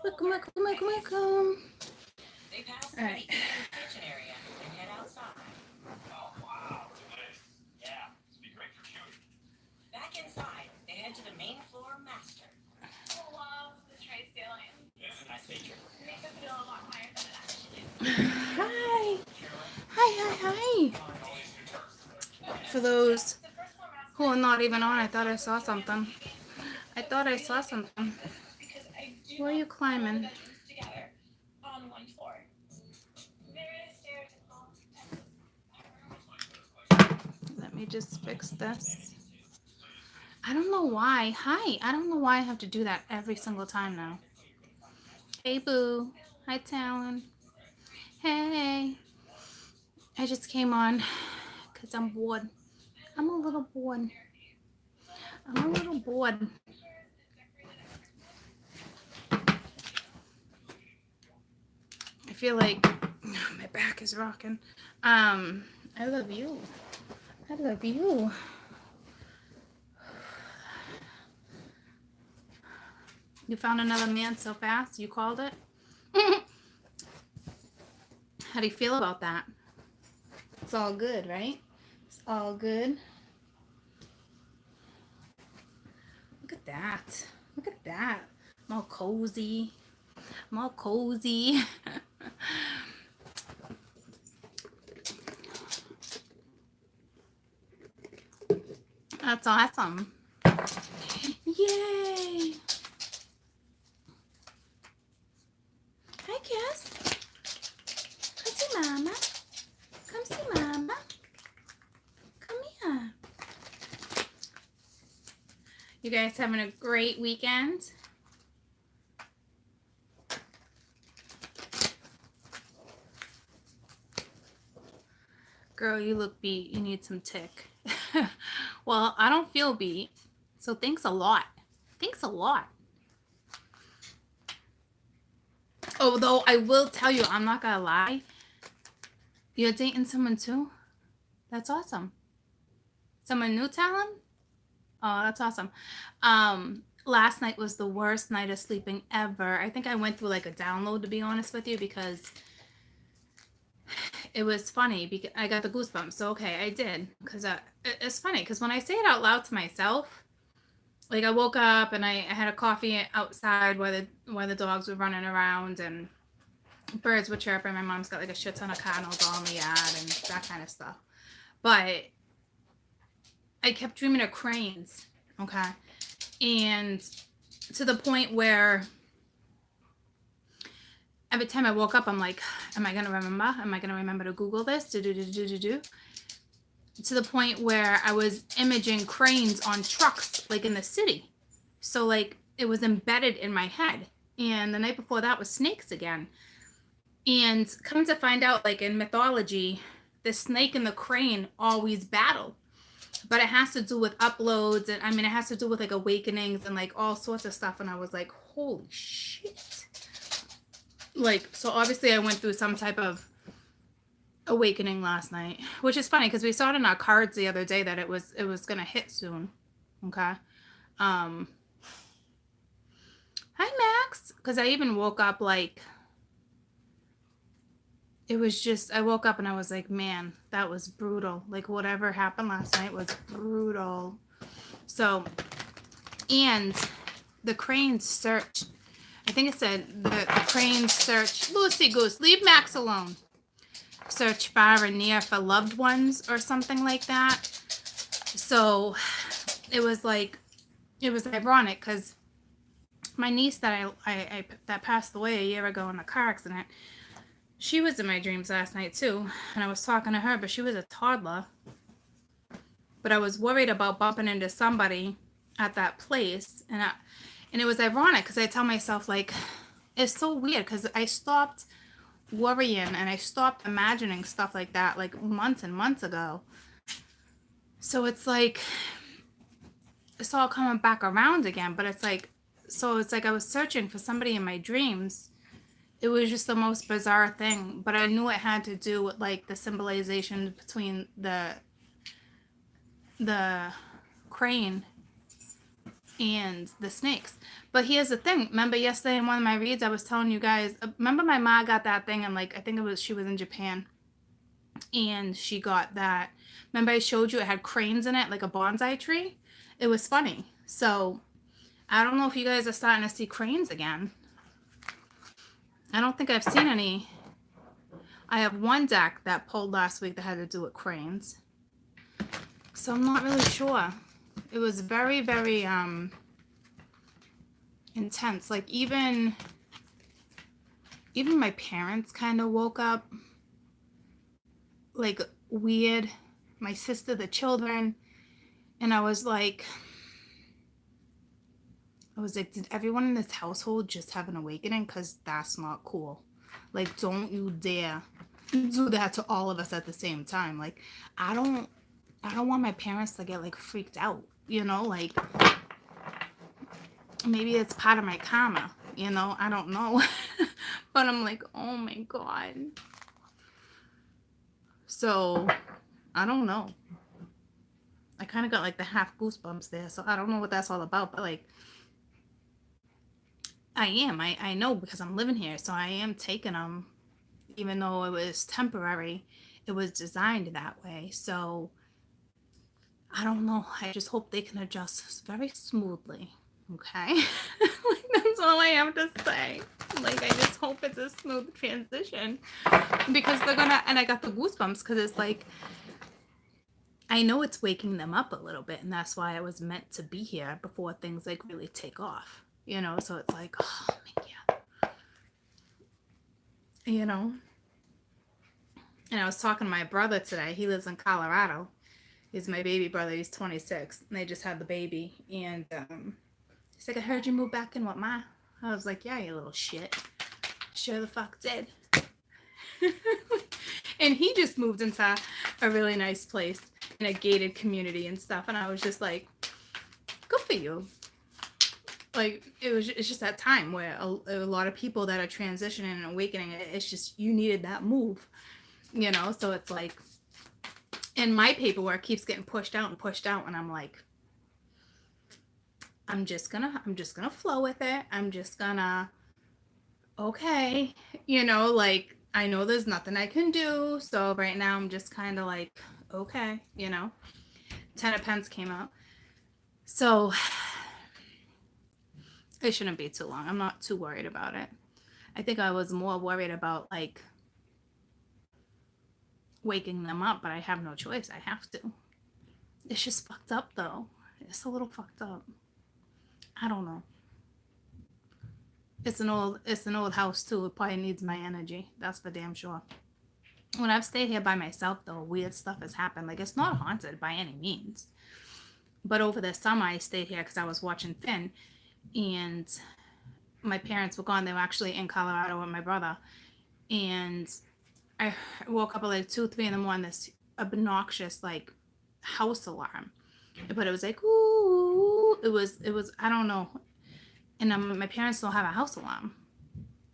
Welcome, welcome, welcome, welcome. All right. Hi. Hi, hi, hi. For those who are not even on, I thought I saw something. I thought I saw something. Where are you climbing? Let me just fix this. I don't know why. Hi. I don't know why I have to do that every single time now. Hey, Boo. Hi, Talon. Hey. I just came on because I'm bored. I'm a little bored. I'm a little bored. I feel like my back is rocking. I love you. I love you. You found another man so fast? You called it? How do you feel about that? It's all good, right? It's all good. Look at that. Look at that. I'm all cozy. I'm all cozy. That's awesome. Yay! Hi, Kiss. Come see Mama. Come see Mama. Come here. You guys having a great weekend? Girl, you look beat. You need some tick. Well, I don't feel beat. So thanks a lot. Thanks a lot. Although I will tell you, I'm not gonna lie. You're dating someone too? That's awesome. Someone new, Talon? Oh, that's awesome. Last night was the worst night of sleeping ever. I think I went through like a download, to be honest with you, because it was funny. Because I got the goosebumps. So okay, I did, because it's funny because when I say it out loud to myself, like I woke up and I had a coffee outside while the dogs were running around and birds were chirping. My mom's got like a shit ton of cardinals all in the yard and that kind of stuff. But I kept dreaming of cranes, okay? And to the point where every time I woke up, I'm like, am I going to remember? Am I going to remember to Google this? To the point where I was imaging cranes on trucks, like in the city. So, like, it was embedded in my head. And the night before that was snakes again. And come to find out, like in mythology, the snake and the crane always battle. But it has to do with uploads. And I mean, it has to do with like awakenings and like all sorts of stuff. And I was like, holy shit. Like, so obviously I went through some type of awakening last night, which is funny because we saw it in our cards the other day that it was gonna hit soon. Okay. Hi Max. Because I even woke up like, it was just, I woke up and I was like, man, that was brutal. Like whatever happened last night was brutal. So, and the cranes searched. I think it said the cranes search. Lucy Goose, leave Max alone. Search far and near for loved ones or something like that. So it was like, it was ironic because my niece that I that passed away a year ago in a car accident, she was in my dreams last night too, and I was talking to her, but she was a toddler. But I was worried about bumping into somebody at that place, and it was ironic because I tell myself like, it's so weird because I stopped worrying and I stopped imagining stuff like that like months and months ago. So it's like it's all coming back around again, but it's like, so it's like I was searching for somebody in my dreams. It was just the most bizarre thing, but I knew it had to do with like the symbolization between the crane and the snakes. But here's the thing. Remember yesterday in one of my reads, I was telling you guys, remember my mom got that thing, and like, I think she was in Japan, and she got that. Remember I showed you it had cranes in it, like a bonsai tree? It was funny. So I don't know if you guys are starting to see cranes again. I don't think I've seen any. I have one deck that pulled last week that had to do with cranes. So I'm not really sure. It was very, very intense. Like even my parents kind of woke up like weird. My sister, the children, and I was like, did everyone in this household just have an awakening? Because that's not cool. Like, don't you dare do that to all of us at the same time. Like, I don't want my parents to get like freaked out, you know, like maybe it's part of my karma, you know, I don't know. But I'm like, oh my God. So I don't know. I kind of got like the half goosebumps there. So I don't know what that's all about, but like I know because I'm living here. So I am taking them, even though it was temporary, it was designed that way. So I don't know. I just hope they can adjust very smoothly. Okay. Like, that's all I have to say. Like, I just hope it's a smooth transition because they're gonna, and I got the goosebumps because it's like, I know it's waking them up a little bit, and that's why I was meant to be here before things like really take off, you know? So it's like, oh my God, you know? And I was talking to my brother today. He lives in Colorado. He's my baby brother. He's 26, and they just had the baby. And he's like, I heard you moved back in with Ma. I was like, yeah, you little shit. Sure the fuck did. And he just moved into a really nice place in a gated community and stuff. And I was just like, good for you. Like, it's just that time where a lot of people that are transitioning and awakening, it's just, you needed that move, you know? So it's like, and my paperwork keeps getting pushed out, and I'm like, I'm just gonna flow with it. I'm just gonna, okay, you know, like, I know there's nothing I can do. So right now I'm just kind of like, okay, you know. 10 of Pence came out. So it shouldn't be too long. I'm not too worried about it. I think I was more worried about like waking them up, but I have no choice. I have to. It's just fucked up though. It's a little fucked up. I don't know. It's an old house too. It probably needs my energy. That's for damn sure. When I've stayed here by myself though, weird stuff has happened. Like, it's not haunted by any means. But over the summer I stayed here because I was watching Finn, and my parents were gone. They were actually in Colorado with my brother. And I woke up at like 2, 3 in the morning, this obnoxious like house alarm. But it was like, ooh, it was, I don't know. And my parents don't have a house alarm.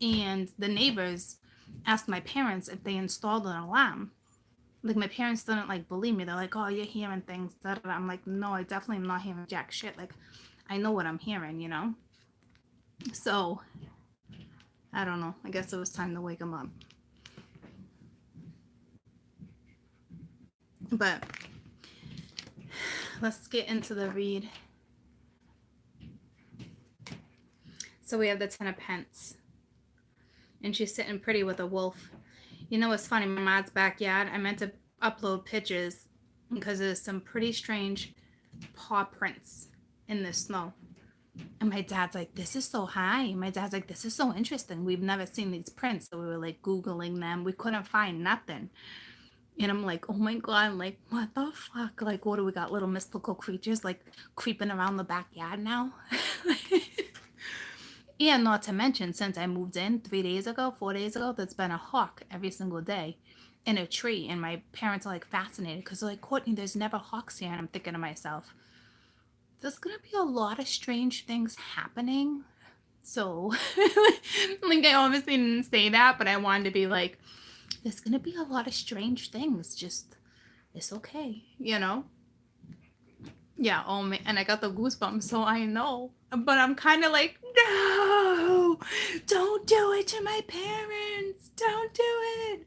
And the neighbors asked my parents if they installed an alarm. Like, my parents didn't like believe me. They're like, oh, you're hearing things. Da, da, da. I'm like, no, I definitely am not hearing jack shit. Like, I know what I'm hearing, you know? So, I don't know. I guess it was time to wake them up. But let's get into the read. So we have the 10 of Pence. And she's sitting pretty with a wolf. You know what's funny? My mom's backyard, I meant to upload pictures because there's some pretty strange paw prints in the snow. And my dad's like, this is so high. My dad's like, this is so interesting. We've never seen these prints. So we were like Googling them. We couldn't find nothing. And I'm like, oh my God. I'm like, what the fuck? Like, what do we got? Little mystical creatures like creeping around the backyard now? And not to mention, since I moved in 4 days ago, there's been a hawk every single day in a tree. And my parents are like fascinated because they're like, Courtney, there's never hawks here. And I'm thinking to myself, there's going to be a lot of strange things happening. So, like, I obviously didn't say that, but I wanted to be like, there's going to be a lot of strange things. Just, it's okay, you know? Yeah, oh man, and I got the goosebumps, so I know. But I'm kind of like, no, don't do it to my parents. Don't do it.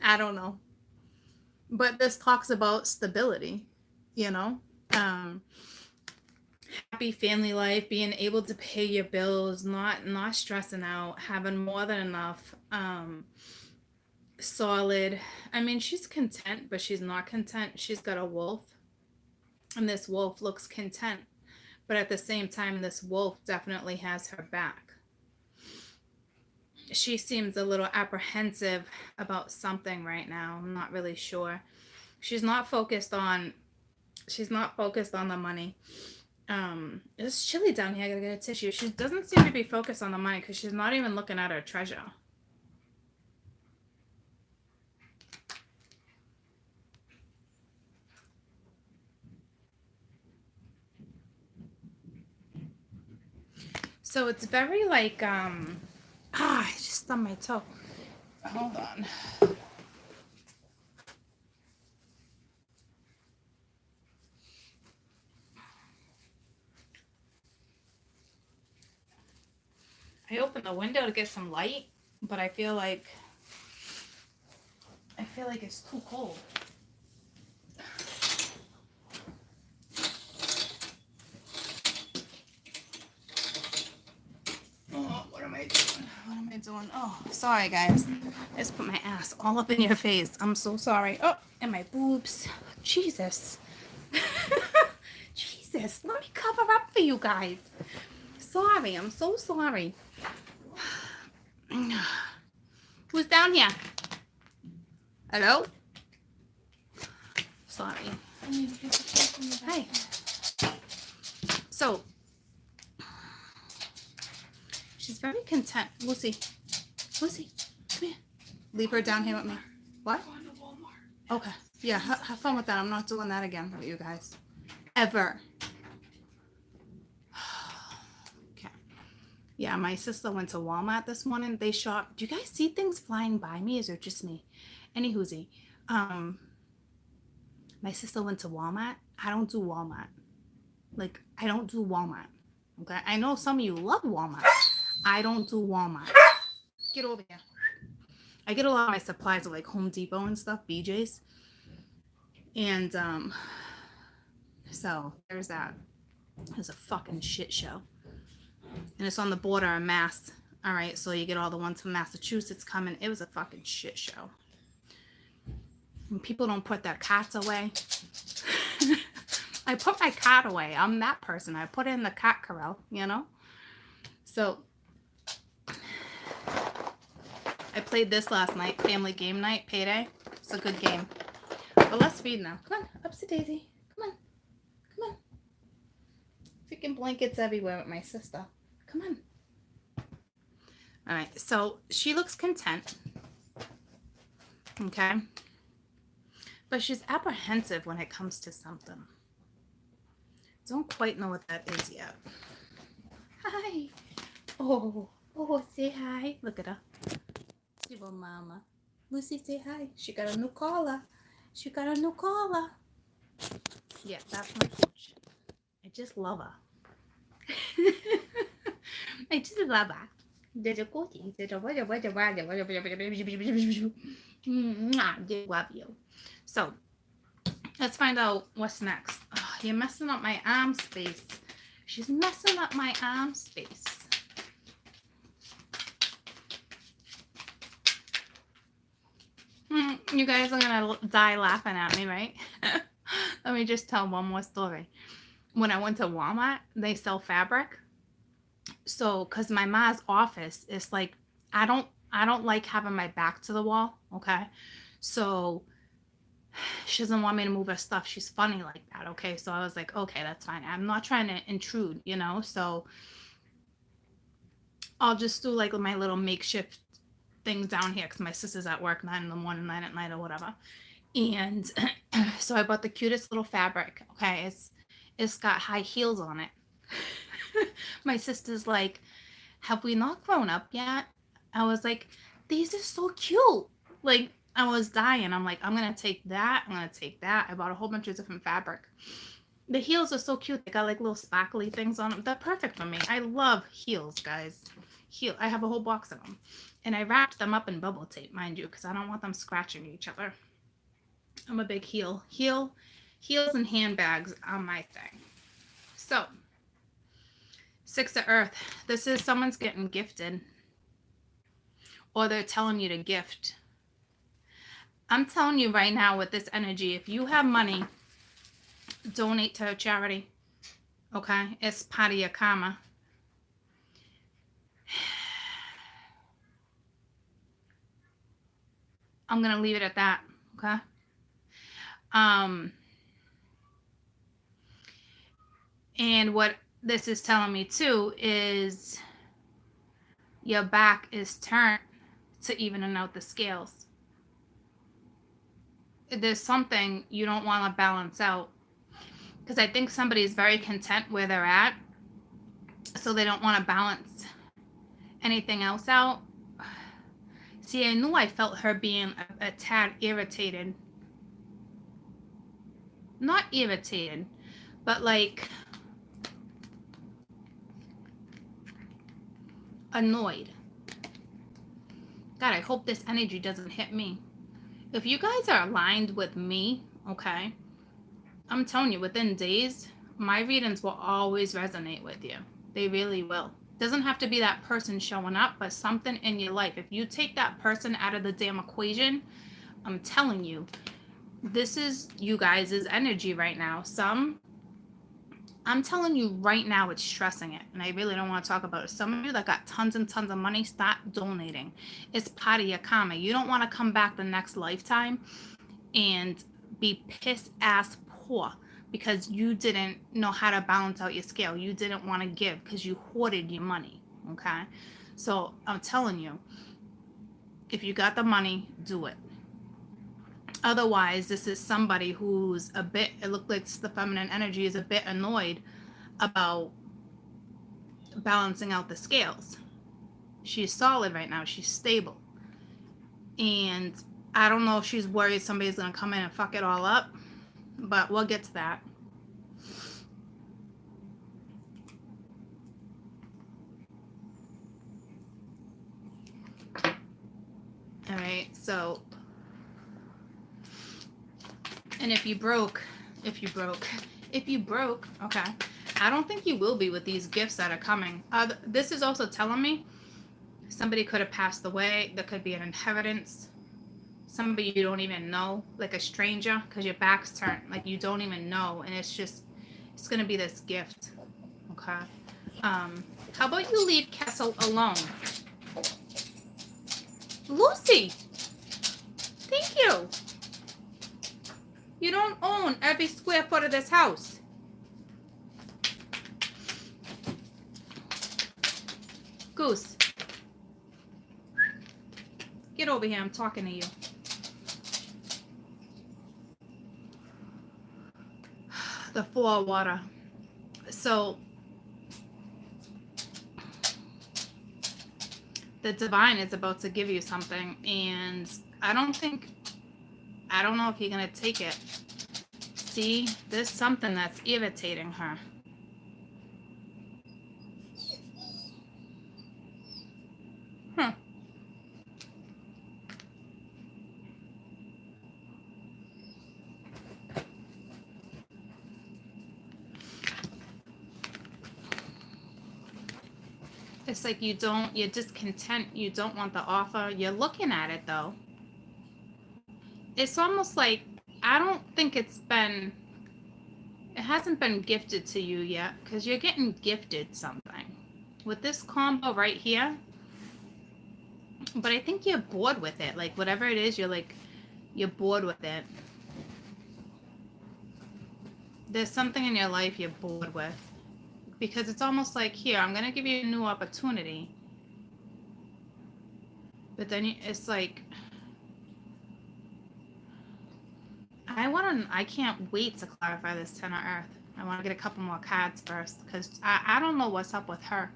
I don't know. But this talks about stability, you know? Um, happy family life, being able to pay your bills, not stressing out, having more than enough. Solid. I mean, she's content, but she's not content. She's got a wolf, and this wolf looks content. But at the same time, this wolf definitely has her back. She seems a little apprehensive about something right now. I'm not really sure. She's not focused on the money. It's chilly down here. I gotta get a tissue. She doesn't seem to be focused on the money because she's not even looking at her treasure. So it's very like I just stubbed my toe. Hold on. I opened the window to get some light, but I feel like it's too cold. Oh, what am I doing? What am I doing? Oh, sorry guys. I just put my ass all up in your face. I'm so sorry. Oh, and my boobs. Jesus. Jesus, let me cover up for you guys. Sorry, I'm so sorry. Who's down here? Hello? Sorry. Hi. So, she's very content. Lucy, come here. Leave her down here with me. What? Okay. Yeah, have fun with that. I'm not doing that again with you guys. Ever. Okay. Yeah, my sister went to Walmart this morning. They shopped. Do you guys see things flying by me? Is it just me? Any whoozy. My sister went to Walmart. I don't do Walmart. Like, I don't do Walmart. Okay? I know some of you love Walmart. I don't do Walmart. Get over here. I get a lot of my supplies at like Home Depot and stuff, BJ's. And so there's that. It's a fucking shit show. And it's on the border of Mass. All right, so you get all the ones from Massachusetts coming. It was a fucking shit show. When people don't put their carts away. I put my cart away. I'm that person. I put it in the cart corral, you know? So I played this last night, family game night, payday. It's a good game. But let's feed now. Come on, upsy daisy. Come on. Come on. Freaking blankets everywhere with my sister. Come on. All right, so she looks content. Okay. But she's apprehensive when it comes to something. Don't quite know what that is yet. Hi. Oh, say hi. Look at her. Little mama. Lucy, say hi. She got a new collar. Yeah, that's my coach. I just love her. I just love her. There's a coaching. I love you. So, let's find out what's next. Oh, you're messing up my arm space. She's messing up my arm space. You guys are gonna die laughing at me, right? Let me just tell one more story. When I went to Walmart, they sell fabric. So, cause my mom's office is like, I don't like having my back to the wall. Okay, so she doesn't want me to move her stuff. She's funny like that. Okay, so I was like, okay, that's fine. I'm not trying to intrude, you know. So I'll just do like my little makeshift things down here because my sister's at work 9 in the morning, 9 at night, or whatever. And so I bought the cutest little fabric. Okay, it's got high heels on it. My sister's like, have we not grown up yet? I was like, these are so cute. Like, I was dying. I'm like, I'm gonna take that. I bought a whole bunch of different fabric. The heels are so cute. They got like little sparkly things on them. They're perfect for me. I love heels, guys. I have a whole box of them. And I wrapped them up in bubble tape, mind you, because I don't want them scratching each other. I'm a big heels and handbags are my thing. So, Six of Earth. This is someone's getting gifted. Or they're telling you to gift. I'm telling you right now with this energy, if you have money, donate to a charity. Okay? It's part of your karma. I'm going to leave it at that. Okay? And what this is telling me too is your back is turned to evening out the scales. There's something you don't want to balance out, because I think somebody is very content where they're at, so they don't want to balance anything else out. See, I knew I felt her being a tad irritated. Not irritated, but like annoyed. God, I hope this energy doesn't hit me. If you guys are aligned with me, okay, I'm telling you, within days, my readings will always resonate with you. They really will. Doesn't have to be that person showing up, but something in your life. If you take that person out of the damn equation, I'm telling you, this is you guys' energy right now. I'm telling you right now, it's stressing it, and I really don't want to talk about it. Some of you that got tons and tons of money, stop donating. It's part of your karma. You don't want to come back the next lifetime and be piss ass poor because you didn't know how to balance out your scale. You didn't want to give because you hoarded your money. Okay, so I'm telling you, if you got the money, do it. Otherwise, this is somebody who's a bit, it looked like the feminine energy is a bit annoyed about balancing out the scales. She's solid right now. She's stable. And I don't know if she's worried somebody's going to come in and fuck it all up, but we'll get to that. All right, so, and if you broke, okay, I don't think you will be with these gifts that are coming. This is also telling me somebody could have passed away. There could be an inheritance. Somebody you don't even know, like a stranger, because your back's turned, like you don't even know, and it's going to be this gift. Okay. How about you leave Kessel alone? Lucy, thank you. You don't own every square foot of this house. Goose, get over here. I'm talking to you. The 4 water. So the divine is about to give you something, and I don't know if you're going to take it. See, there's something that's irritating her. It's like you're discontent. You don't want the offer. You're looking at it though. It's almost like, I don't think it hasn't been gifted to you yet, because you're getting gifted something with this combo right here. But I think you're bored with it. Like whatever it is, you're bored with it. There's something in your life you're bored with. Because it's almost like, here, I'm going to give you a new opportunity. But then it's like, I can't wait to clarify this 10 of Earth. I want to get a couple more cards first, because I don't know what's up with her.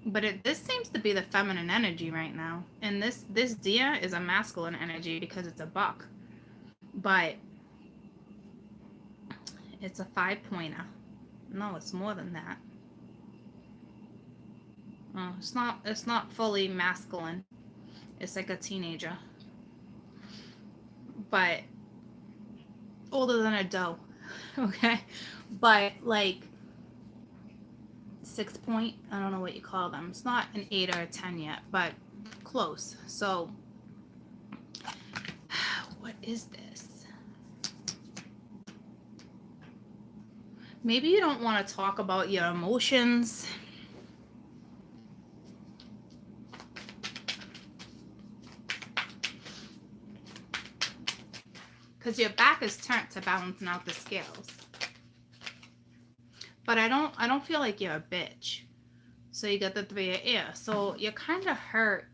But this seems to be the feminine energy right now. And this deer is a masculine energy because it's a buck. But It's a 5-pointer. No, it's more than that. Oh, it's not fully masculine. It's like a teenager. But older than a doe. Okay? But like 6 point, I don't know what you call them. It's not an 8 or a 10 yet, but close. So what is this? Maybe you don't want to talk about your emotions. Because your back is turned to balancing out the scales. But I don't feel like you're a bitch. So you got the 3 of air. So you're kind of hurt.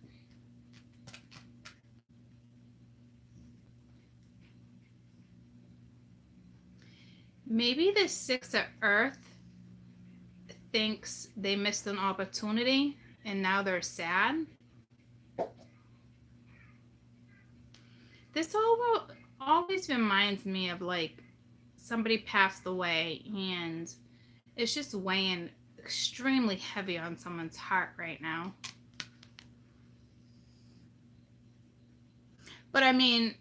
Maybe the 6 of earth thinks they missed an opportunity and now they're sad. This always reminds me of like somebody passed away and it's just weighing extremely heavy on someone's heart right now. But I mean,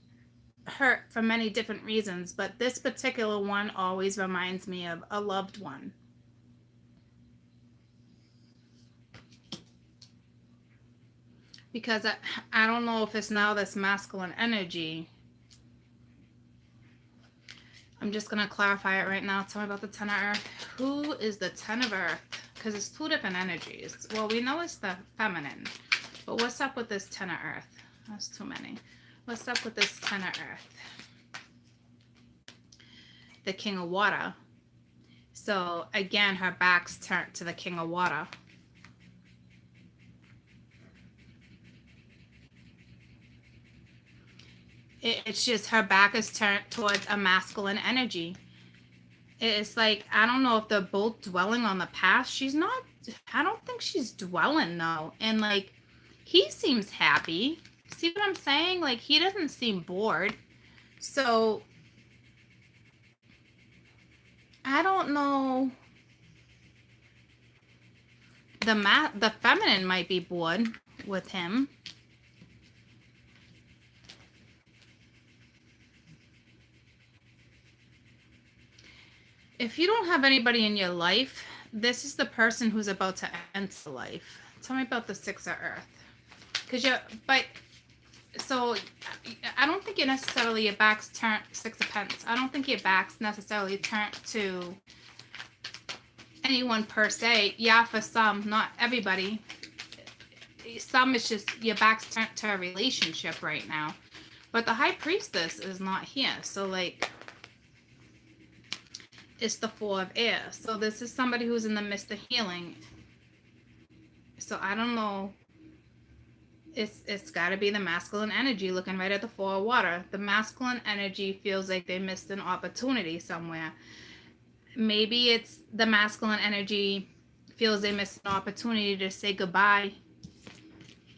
hurt for many different reasons, but this particular one always reminds me of a loved one. Because I don't know if it's now this masculine energy. I'm just going to clarify it right now. Tell me about the 10 of Earth. Who is the 10 of Earth? Because it's 2 different energies. Well, we know it's the feminine. But what's up with this 10 of Earth? That's too many. What's up with this 10 of Earth? The King of Water. So, again, her back's turned to the King of Water. It's just her back is turned towards a masculine energy. It's like, I don't know if they're both dwelling on the past. She's not, I don't think she's dwelling though. And like, he seems happy. See what I'm saying? Like, he doesn't seem bored. So, I don't know. The feminine might be bored with him. If you don't have anybody in your life, this is the person who's about to enter life. Tell me about the 6 of Earth. So I don't think your back's turned 6 of Pentacles. I don't think your back's necessarily turned to anyone per se. Yeah, for some, not everybody. Some it's just your back's turned to a relationship right now. But the High Priestess is not here. So like, it's the 4 of air. So this is somebody who's in the midst of healing. So I don't know. It's got to be the masculine energy looking right at the 4 of water. The masculine energy feels like they missed an opportunity somewhere. Maybe it's the masculine energy feels they missed an opportunity to say goodbye.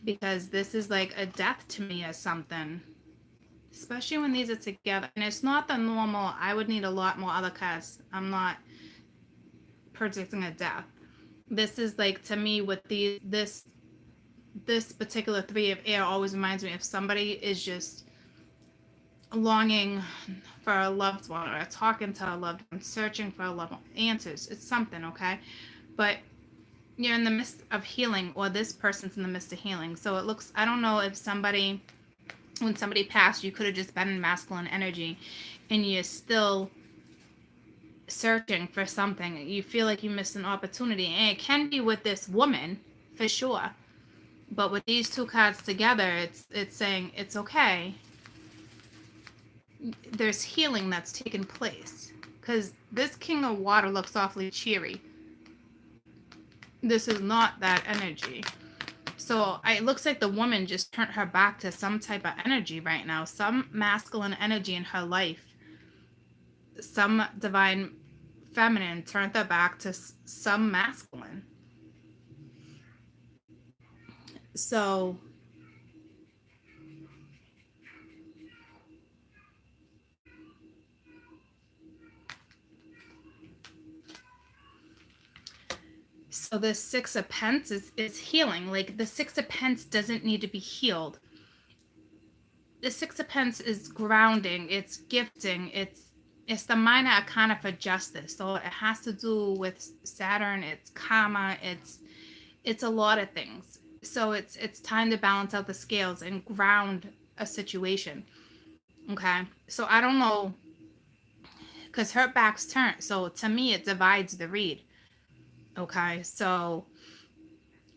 Because this is like a death to me or something. Especially when these are together. And it's not the normal, I would need a lot more other cards. I'm not predicting a death. This is like, to me, with this particular 3 of air always reminds me of somebody is just longing for a loved one or talking to a loved one, searching for a loved one. Answers. It's something, okay? But you're in the midst of healing, or this person's in the midst of healing. So it looks, I don't know if when somebody passed, you could have just been in masculine energy and you're still searching for something. You feel like you missed an opportunity. And it can be with this woman, for sure. But with these 2 cards together, it's saying it's okay. There's healing that's taken place. Because this King of Water looks awfully cheery. This is not that energy. So it looks like the woman just turned her back to some type of energy right now. Some masculine energy in her life. Some divine feminine turned their back to some masculine. So So the Six of Pence is healing. Like the Six of Pence doesn't need to be healed. The Six of Pence is grounding, it's gifting, it's the minor arcana for justice. So it has to do with Saturn, it's karma, it's a lot of things. So it's time to balance out the scales and ground a situation. Okay. So I don't know, because her back's turned. So to me it divides the read. Okay. So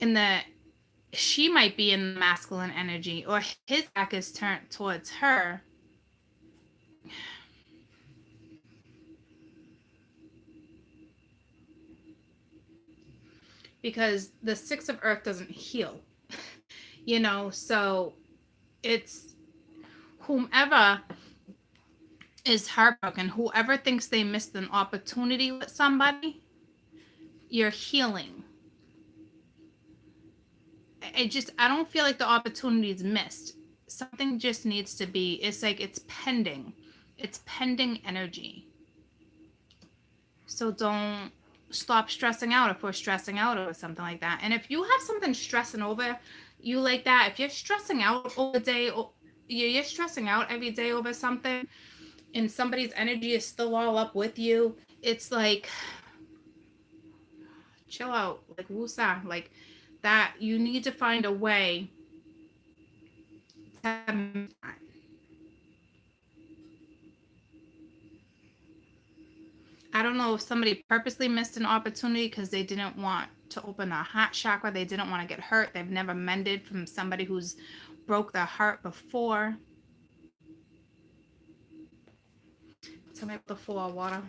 in the she might be in masculine energy, or his back is turned towards her. Because the Six of Earth doesn't heal, so it's whomever is heartbroken, whoever thinks they missed an opportunity with somebody, you're healing. I don't feel like the opportunity is missed. Something just needs to be, it's like it's pending energy. So don't stop stressing out if we're stressing out over something like that. And if you have something stressing over you like that, if you're stressing out all day, you're stressing out every day over something, and somebody's energy is still all up with you, it's like, chill out, like woosah, like that. You need to find a way to, I don't know if somebody purposely missed an opportunity because they didn't want to open a heart chakra. They didn't want to get hurt. They've never mended from somebody who's broke their heart before. Tell me about the Four of Water.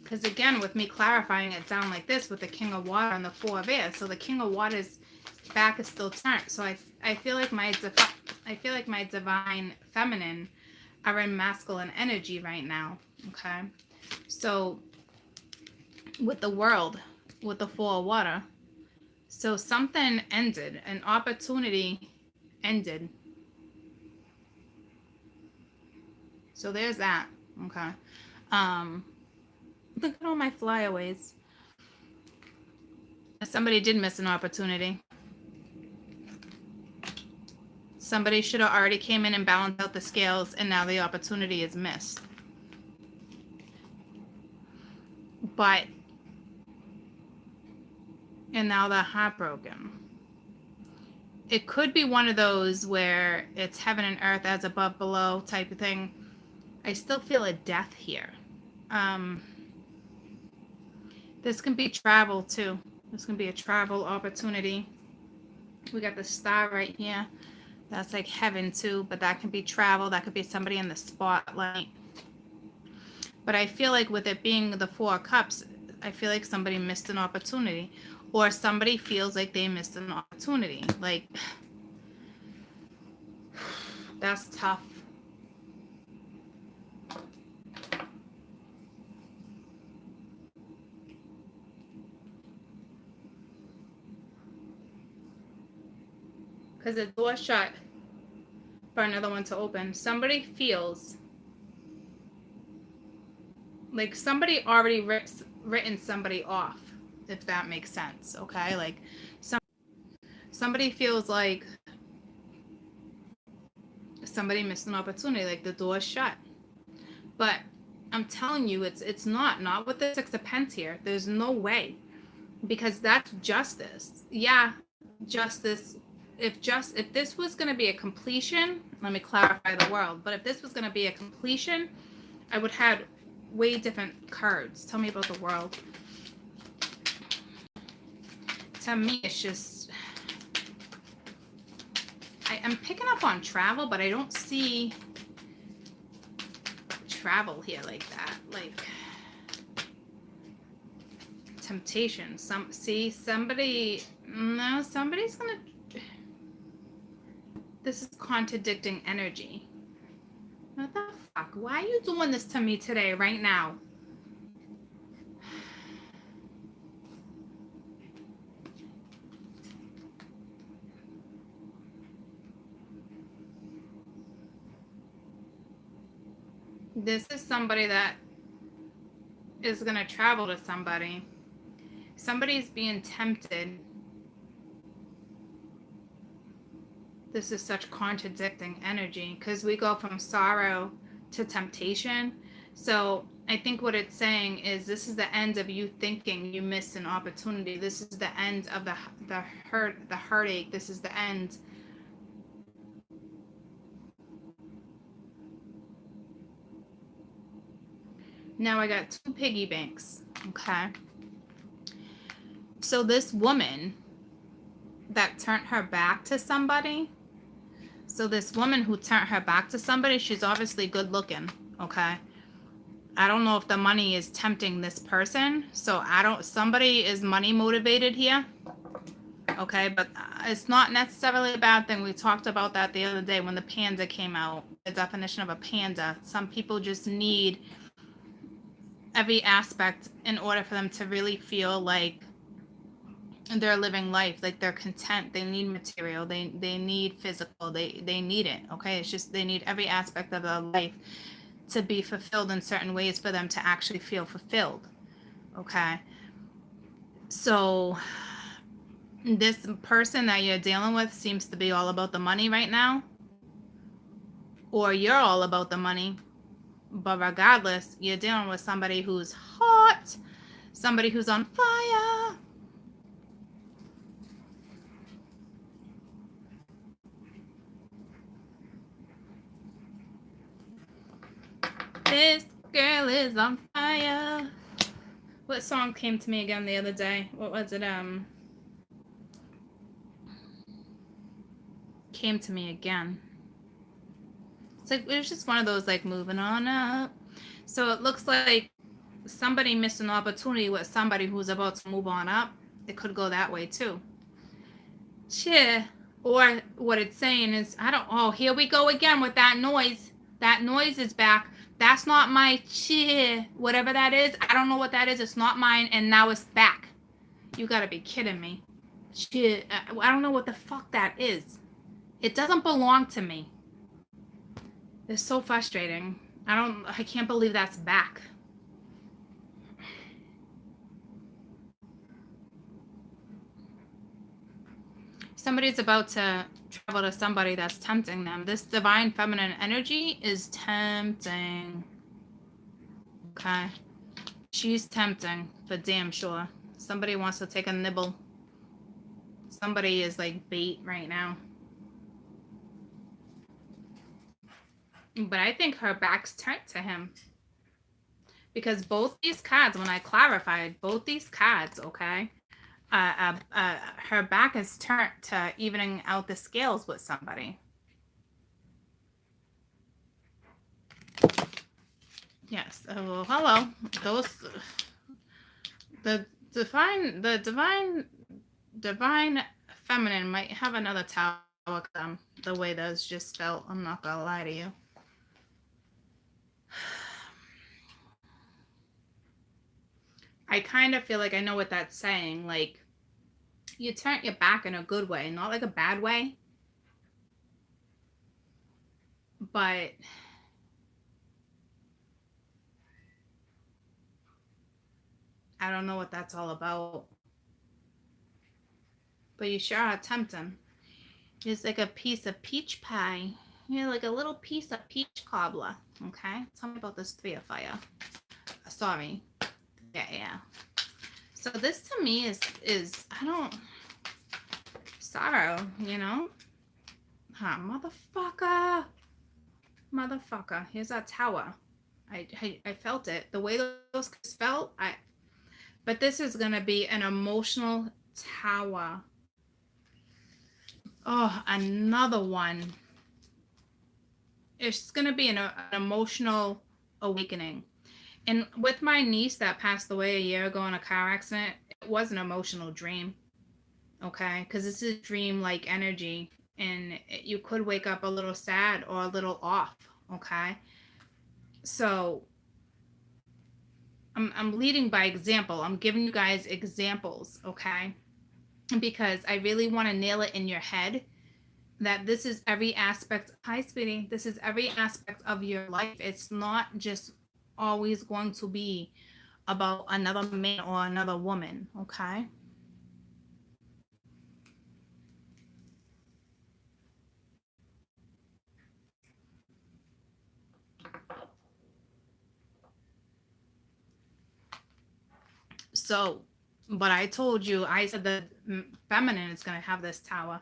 Because again, with me clarifying it down like this with the King of Water and the Four of Air, so the King of Water's back is still turned. So I feel like my divine feminine are in masculine energy right now. Okay, so with the World, with the Four of Water, so something ended, an opportunity ended. So there's that. Okay. Look at all my flyaways. Somebody did miss an opportunity. Somebody should have already came in and balanced out the scales, and now the opportunity is missed. But, and now they're heartbroken. It could be one of those where it's heaven and earth as above, below type of thing. I still feel a death here. This can be travel too. This can be a travel opportunity. We got the star right here. That's like heaven too, but that can be travel. That could be somebody in the spotlight. But I feel like with it being the Four of Cups, I feel like somebody missed an opportunity, or somebody feels like they missed an opportunity. Like, that's tough. Because the door shut for another one to open. Somebody feels like somebody already written somebody off, if that makes sense. Okay, like somebody feels like somebody missed an opportunity, like the door's shut. But I'm telling you, it's not with the Six of Pence here. There's no way, because that's justice. Yeah, justice. If this was going to be a completion, let me clarify the World. But if this was going to be a completion, I would have way different cards. Tell me about the World. To me, it's just, I'm picking up on travel, but I don't see travel here like that. Like temptation. Somebody's gonna. This is contradicting energy. What the fuck? Why are you doing this to me today, right now? This is somebody that is going to travel to somebody. Somebody's being tempted. This is such contradicting energy because we go from sorrow to temptation. So I think what it's saying is this is the end of you thinking you missed an opportunity. This is the end of the hurt, the heartache. This is the end. Now I got 2 piggy banks. Okay. So this woman that turned her back to somebody. So this woman who turned her back to somebody, she's obviously good looking. Okay. I don't know if the money is tempting this person. So somebody is money motivated here. Okay. But it's not necessarily a bad thing. We talked about that the other day when the panda came out. The definition of a panda. Some people just need every aspect in order for them to really feel like they're living life, like they're content. They need material, they need physical, they need it. Okay, it's just they need every aspect of their life to be fulfilled in certain ways for them to actually feel fulfilled. Okay, so this person that you're dealing with seems to be all about the money right now, or you're all about the money. But regardless, you're dealing with somebody who's hot, somebody who's on fire. This girl is on fire. What song came to me again the other day? What was it? Came to me again. It's like it was just one of those like moving on up. So it looks like somebody missed an opportunity with somebody who's about to move on up. It could go that way too. Cheer. Or what it's saying is, here we go again with that noise. That noise is back. That's not my cheer. Whatever that is, I don't know what that is. It's not mine, and now it's back. You gotta be kidding me. Cheer. I don't know what the fuck that is. It doesn't belong to me. It's so frustrating. I can't believe that's back. Somebody's about to travel to somebody that's tempting them. This divine feminine energy is tempting. Okay. She's tempting for damn sure. Somebody wants to take a nibble. Somebody is like bait right now. But I think her back's turned to him. Because both these cards, when I clarified, both these cards, okay, her back is turned to evening out the scales with somebody. Yes. Well, hello. The divine feminine might have another tower with them. The way those just felt. I'm not gonna lie to you. I kind of feel like I know what that's saying. Like, you turn your back in a good way, not like a bad way. But I don't know what that's all about. But you sure are tempting. It's like a piece of peach pie. You're like a little piece of peach cobbler. Okay? Tell me about this 3 of fire. Sorry. Yeah. So this to me is sorrow, you know? Motherfucker. Here's our tower. I felt it. The way those felt, but this is going to be an emotional tower. Oh, another one. It's going to be an emotional awakening. And with my niece that passed away a year ago in a car accident, it was an emotional dream. Okay? Because this is dream-like energy. And you could wake up a little sad or a little off. Okay? So I'm leading by example. I'm giving you guys examples. Okay? Because I really want to nail it in your head that this is every aspect. Hi, sweetie. This is every aspect of your life. It's not just always going to be about another man or another woman, okay? So, but I told you, I said the feminine is going to have this tower.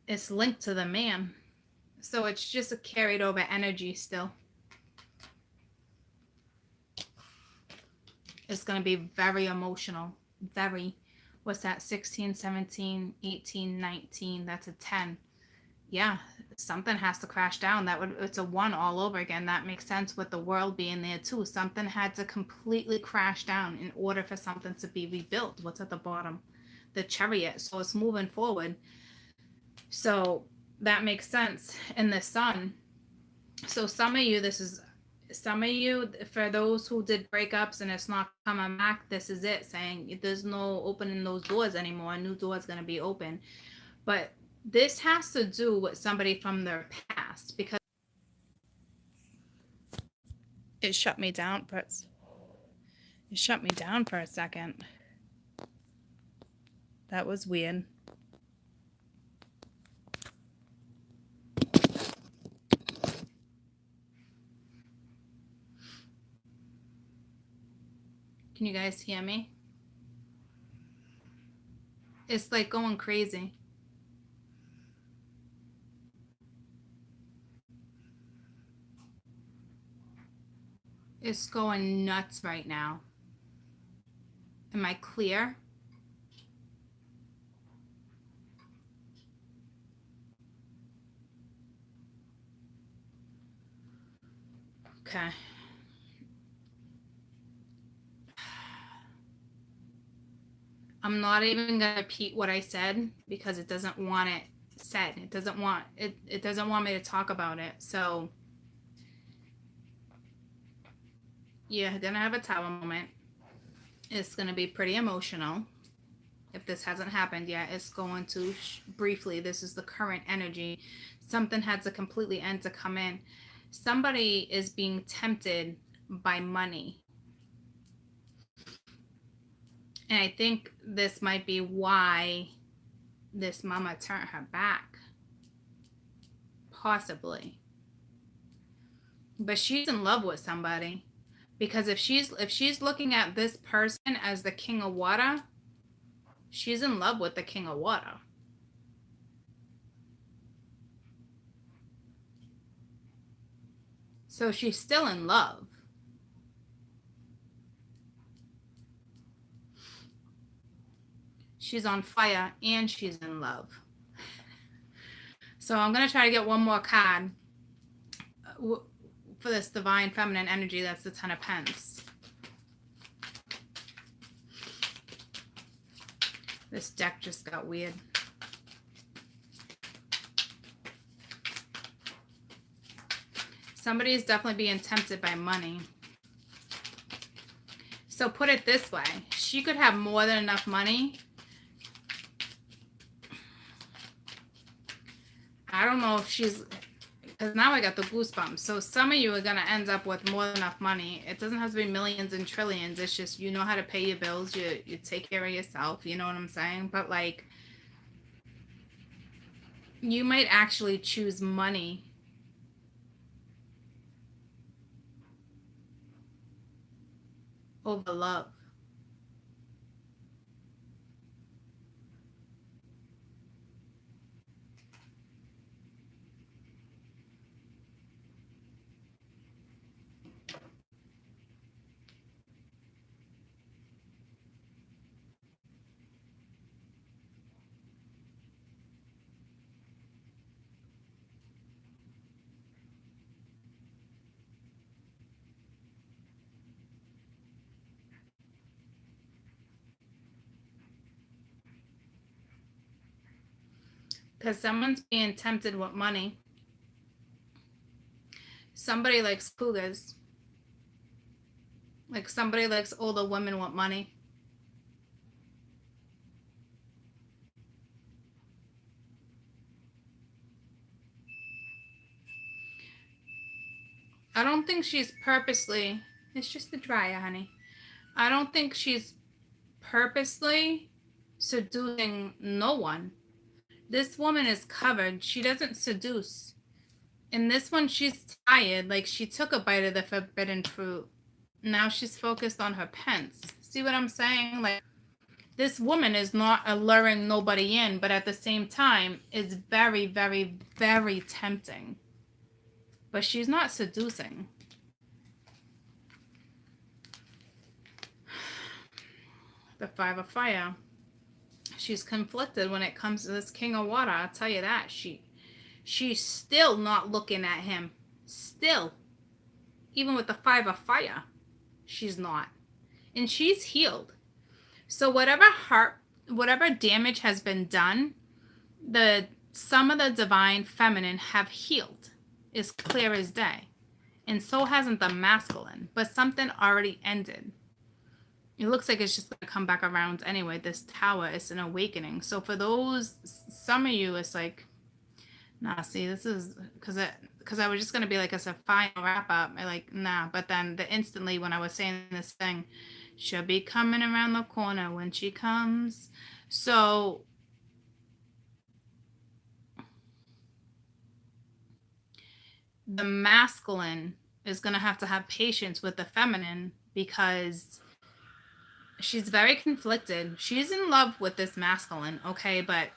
It's linked to the man. So it's just a carried over energy still. It's going to be very emotional. Very. What's that? 16, 17, 18, 19. That's a 10. Yeah, something has to crash down. It's a 1 all over again. That makes sense with the world being there too. Something had to completely crash down in order for something to be rebuilt. What's at the bottom? The Chariot. So it's moving forward. So that makes sense in the sun. So some of you, for those who did breakups and it's not coming back, this is it, saying there's no opening those doors anymore. A new door is going to be open. But this has to do with somebody from their past, because it shut me down for a second. That was weird. Can you guys hear me? It's like going crazy. It's going nuts right now. Am I clear? Okay. I'm not even going to repeat what I said because it doesn't want it said. It doesn't want me to talk about it. So you're going to have a tower moment. It's going to be pretty emotional. If this hasn't happened yet, it's going to briefly. This is the current energy. Something had to completely end to come in. Somebody is being tempted by money. And I think this might be why this mama turned her back. Possibly. But she's in love with somebody. Because if she's looking at this person as the king of water, she's in love with the king of water. So she's still in love. She's on fire and she's in love. So I'm going to try to get one more card for this divine feminine energy. That's the 10 of Pence. This deck just got weird. Somebody is definitely being tempted by money. So put it this way. She could have more than enough money. I don't know if she's... Because now I got the goosebumps. So some of you are going to end up with more than enough money. It doesn't have to be millions and trillions. It's just you know how to pay your bills. You take care of yourself. You know what I'm saying? But like, you might actually choose money over love. Because someone's being tempted with money. Somebody likes cougars. Like somebody likes older women with money. I don't think she's purposely It's just the dryer, honey. I don't think she's purposely seducing no one. This woman is covered. She doesn't seduce. In this one, she's tired. Like, she took a bite of the forbidden fruit. Now she's focused on her pence. See what I'm saying? Like, this woman is not alluring nobody in, but at the same time is very, very, very tempting. But she's not seducing. The Five of Fire. She's conflicted when it comes to this King of Water. I'll tell you that. She's still not looking at him. Still. Even with the Five of Fire, she's not. And she's healed. So whatever damage has been done, some of the divine feminine have healed. Is clear as day. And so hasn't the masculine. But something already ended. It looks like it's just going to come back around anyway. This tower is an awakening. So for some of you, it's like, nah, see, this is because I was just going to be like, it's a final wrap up. I like, nah. But then instantly when I was saying this thing, she'll be coming around the corner when she comes. So the masculine is going to have patience with the feminine because she's very conflicted. She's in love with this masculine, okay? But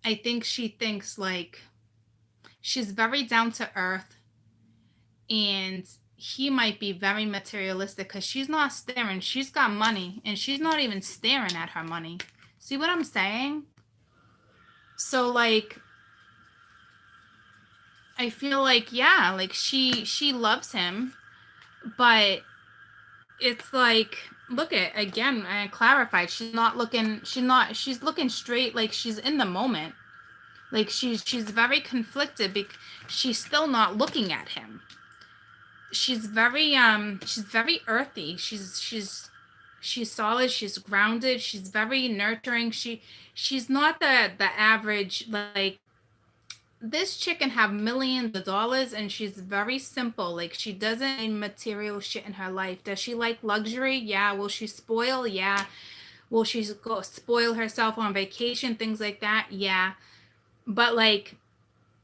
I think she thinks like she's very down to earth and he might be very materialistic because she's not staring. She's got money and she's not even staring at her money. See what I'm saying? So like, I feel like, yeah, like she loves him, but it's like, look at, again, I clarified, she's looking straight, like she's in the moment. Like she's very conflicted because she's still not looking at him. She's very earthy. She's solid, she's grounded, she's very nurturing. She's not the average, like, this chick can have millions of dollars and she's very simple. Like, she doesn't need material shit in her life. Does she like luxury? Yeah. Will she spoil? Yeah. Will she go spoil herself on vacation? Things like that? Yeah. But like,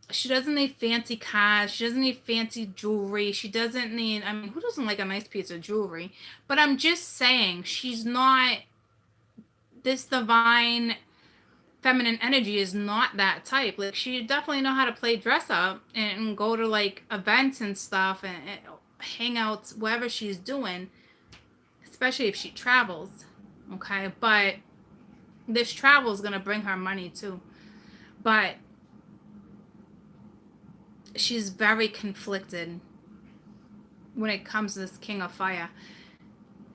she doesn't need fancy cars. She doesn't need fancy jewelry. She doesn't need, I mean, who doesn't like a nice piece of jewelry? But I'm just saying, she's not, this divine feminine energy is not that type. Like, she definitely know how to play dress up and go to like events and stuff and hang out wherever she's doing, especially if she travels. Okay. But this travel is going to bring her money too. But she's very conflicted when it comes to this King of Fire.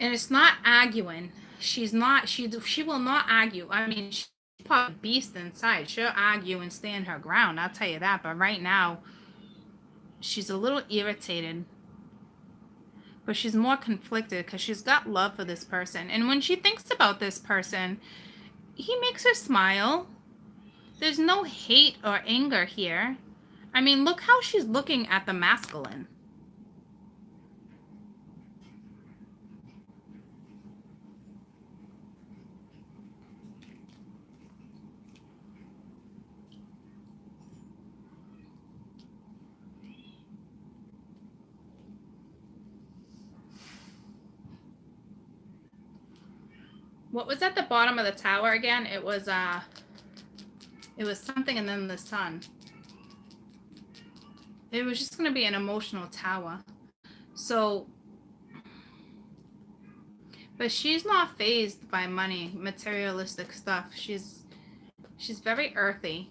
And it's not arguing. She will not argue. I mean, she's probably a beast inside. She'll argue and stand her ground, I'll tell you that. But right now, she's a little irritated. But she's more conflicted because she's got love for this person. And when she thinks about this person, he makes her smile. There's no hate or anger here. I mean, look how she's looking at the masculine. What was at the bottom of the tower again? It was something and then the sun. It was just going to be an emotional tower. So, but she's not fazed by money, materialistic stuff. She's very earthy.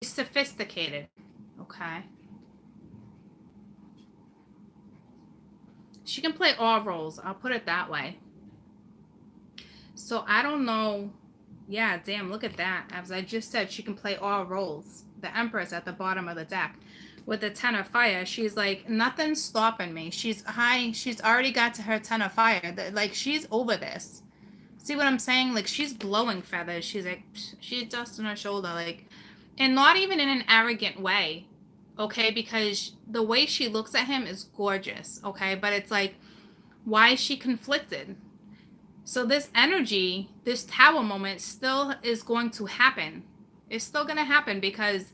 She's sophisticated. Okay. She can play all roles. I'll put it that way. So I don't know. Yeah, damn, look at that. As I just said, she can play all roles. The Empress at the bottom of the deck. With the Ten of Fire, she's like, nothing's stopping me. She's already got to her Ten of Fire. Like, she's over this. See what I'm saying? Like, she's blowing feathers. She's like, she's dust on her shoulder. Like, And not even in an arrogant way, okay? Because the way she looks at him is gorgeous, okay? But it's like, why is she conflicted? So this energy, this tower moment still is going to happen. It's still going to happen because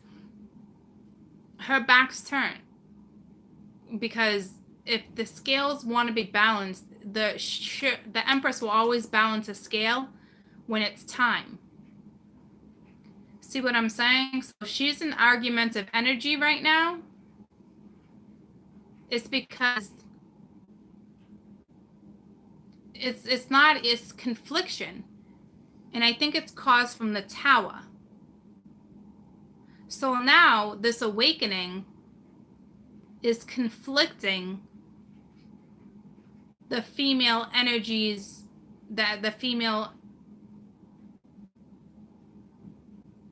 her back's turned. Because if the scales want to be balanced, the Empress will always balance a scale when it's time. See what I'm saying? So if she's in argumentative energy right now, it's because it's confliction. And I think it's caused from the tower. So now this awakening is conflicting the female energies, that the female,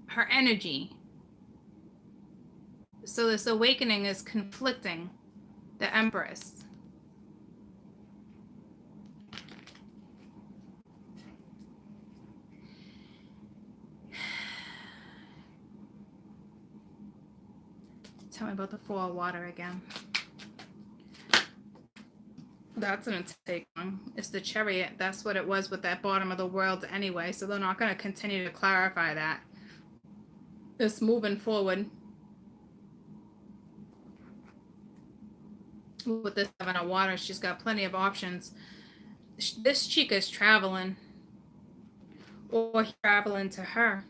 her energy. So this awakening is conflicting the Empress. Tell me about the Four of Water again. That's going to take long. It's the Chariot. That's what it was with that bottom of the world anyway. So they're not going to continue to clarify that. It's moving forward. With this Seven of Water, she's got plenty of options. This chica is traveling. Or traveling to her.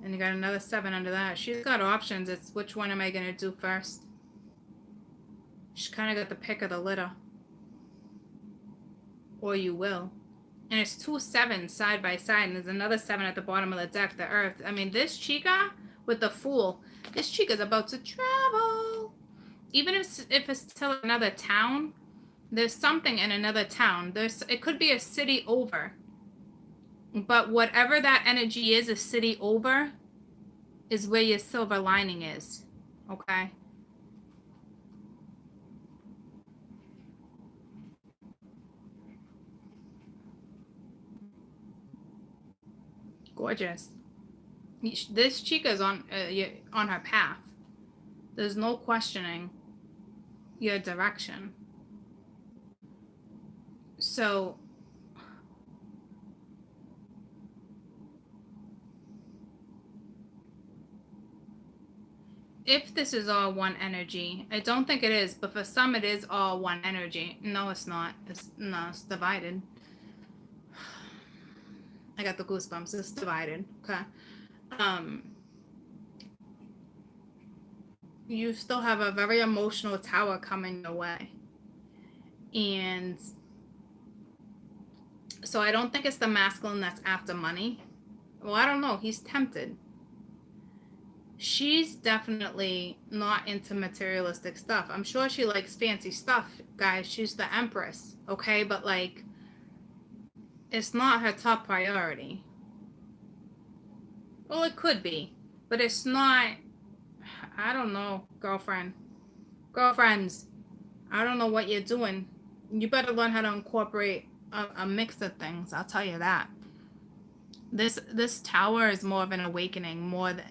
And you got another 7 under that. She's got options. It's which one am I going to do first? She's kind of got the pick of the litter. Or you will. And it's 2 7s side by side. And there's another 7 at the bottom of the deck, the Earth. I mean, this chica with the Fool, this chica's about to travel. Even if it's to another town, there's something in another town. It could be a city over. But whatever that energy is, a city over, is where your silver lining is. Okay? Gorgeous. This chica's on her path. There's no questioning your direction. So if this is all one energy, I don't think it is, but for some it is all one energy. No, it's not. It's divided. I got the goosebumps. It's divided. Okay. You still have a very emotional tower coming your way. And so I don't think it's the masculine that's after money. Well, I don't know. He's tempted. She's definitely not into materialistic stuff. I'm sure she likes fancy stuff, guys. She's the Empress, okay? But, like, it's not her top priority. Well, it could be, but it's not. I don't know, girlfriends. I don't know what you're doing. You better learn how to incorporate a mix of things. I'll tell you that. This tower is more of an awakening, more than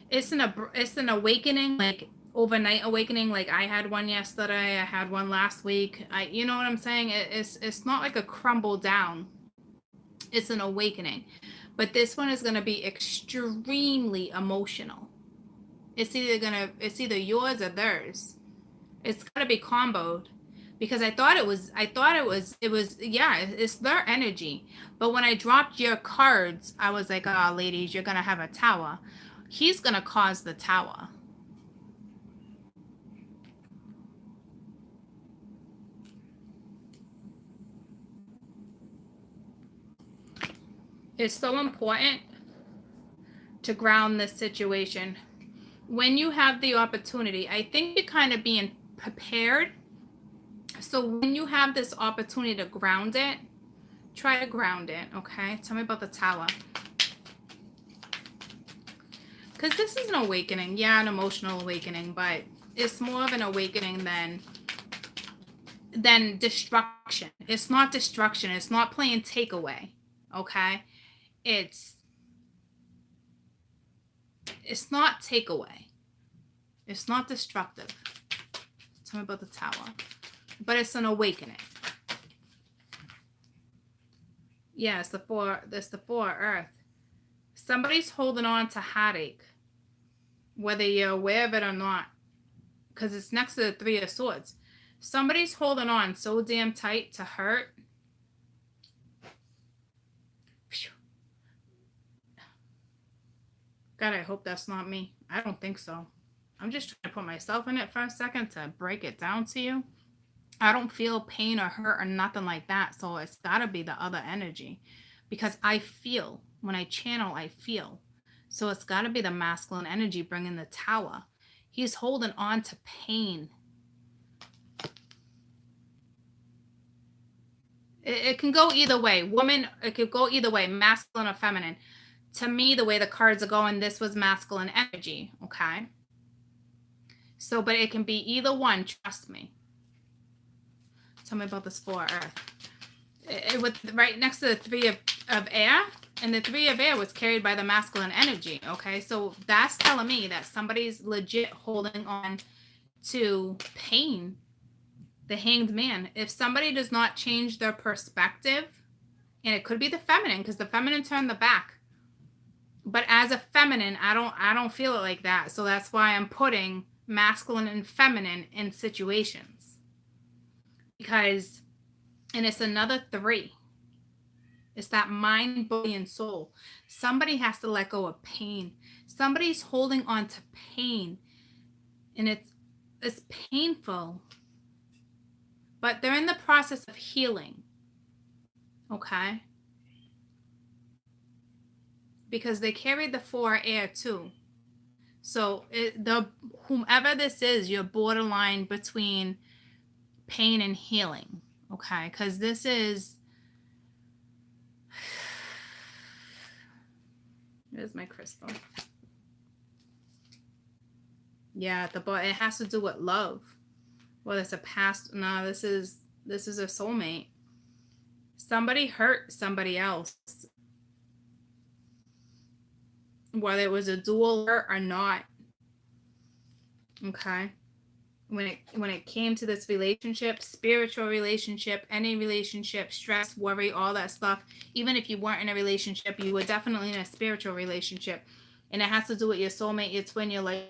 it's an awakening, like overnight awakening. Like I had one yesterday, I had one last week. You know what I'm saying? It's not like a crumble down. It's an awakening, but this one is going to be extremely emotional. It's either yours or theirs. It's got to be comboed, because I thought it was yeah, it's their energy. But when I dropped your cards, I was like, oh, ladies, you're going to have a tower. He's going to cause the tower. It's so important to ground this situation. When you have the opportunity, I think you're kind of being prepared. So when you have this opportunity to ground it, try to ground it, okay? Tell me about the tower. Because this is an awakening. Yeah, an emotional awakening, but it's more of an awakening than destruction. It's not destruction. It's not playing takeaway, okay? It's it's not takeaway. It's not destructive. Tell me about the Tower. But it's an awakening. Yeah, it's the four of Earth. Somebody's holding on to heartache, whether you're aware of it or not, because it's next to the Three of Swords. Somebody's holding on so damn tight to hurt. God, I hope that's not me. I don't think so. I'm just trying to put myself in it for a second to break it down to you. I don't feel pain or hurt or nothing like that. So it's got to be the other energy, because I feel when I channel, I feel. So it's got to be the masculine energy bringing the Tower. He's holding on to pain. It can go either way. Woman, it could go either way, masculine or feminine. To me, the way the cards are going, this was masculine energy, okay? So, but it can be either one, trust me. Tell me about this Four of Earth. With right next to the Three of Air, and the Three of Air was carried by the masculine energy, okay? So that's telling me that somebody's legit holding on to pain. The Hanged Man. If somebody does not change their perspective, and it could be the feminine, because the feminine turned the back. But as a feminine, I don't feel it like that. So that's why I'm putting masculine and feminine in situations. Because, and it's another 3. It's that mind, body, and soul. Somebody has to let go of pain. Somebody's holding on to pain. And it's painful. But they're in the process of healing. Okay? Because they carried the Four Air too. So whomever this is, you're borderline between pain and healing. Okay? Because this is... Here's my crystal. Yeah, it has to do with love. Well, it's a past. No, this is a soulmate. Somebody hurt somebody else, whether it was a dual hurt or not. Okay. When it came to this relationship, spiritual relationship, any relationship, stress, worry, all that stuff, even if you weren't in a relationship, you were definitely in a spiritual relationship. And it has to do with your soulmate, your twin, your life,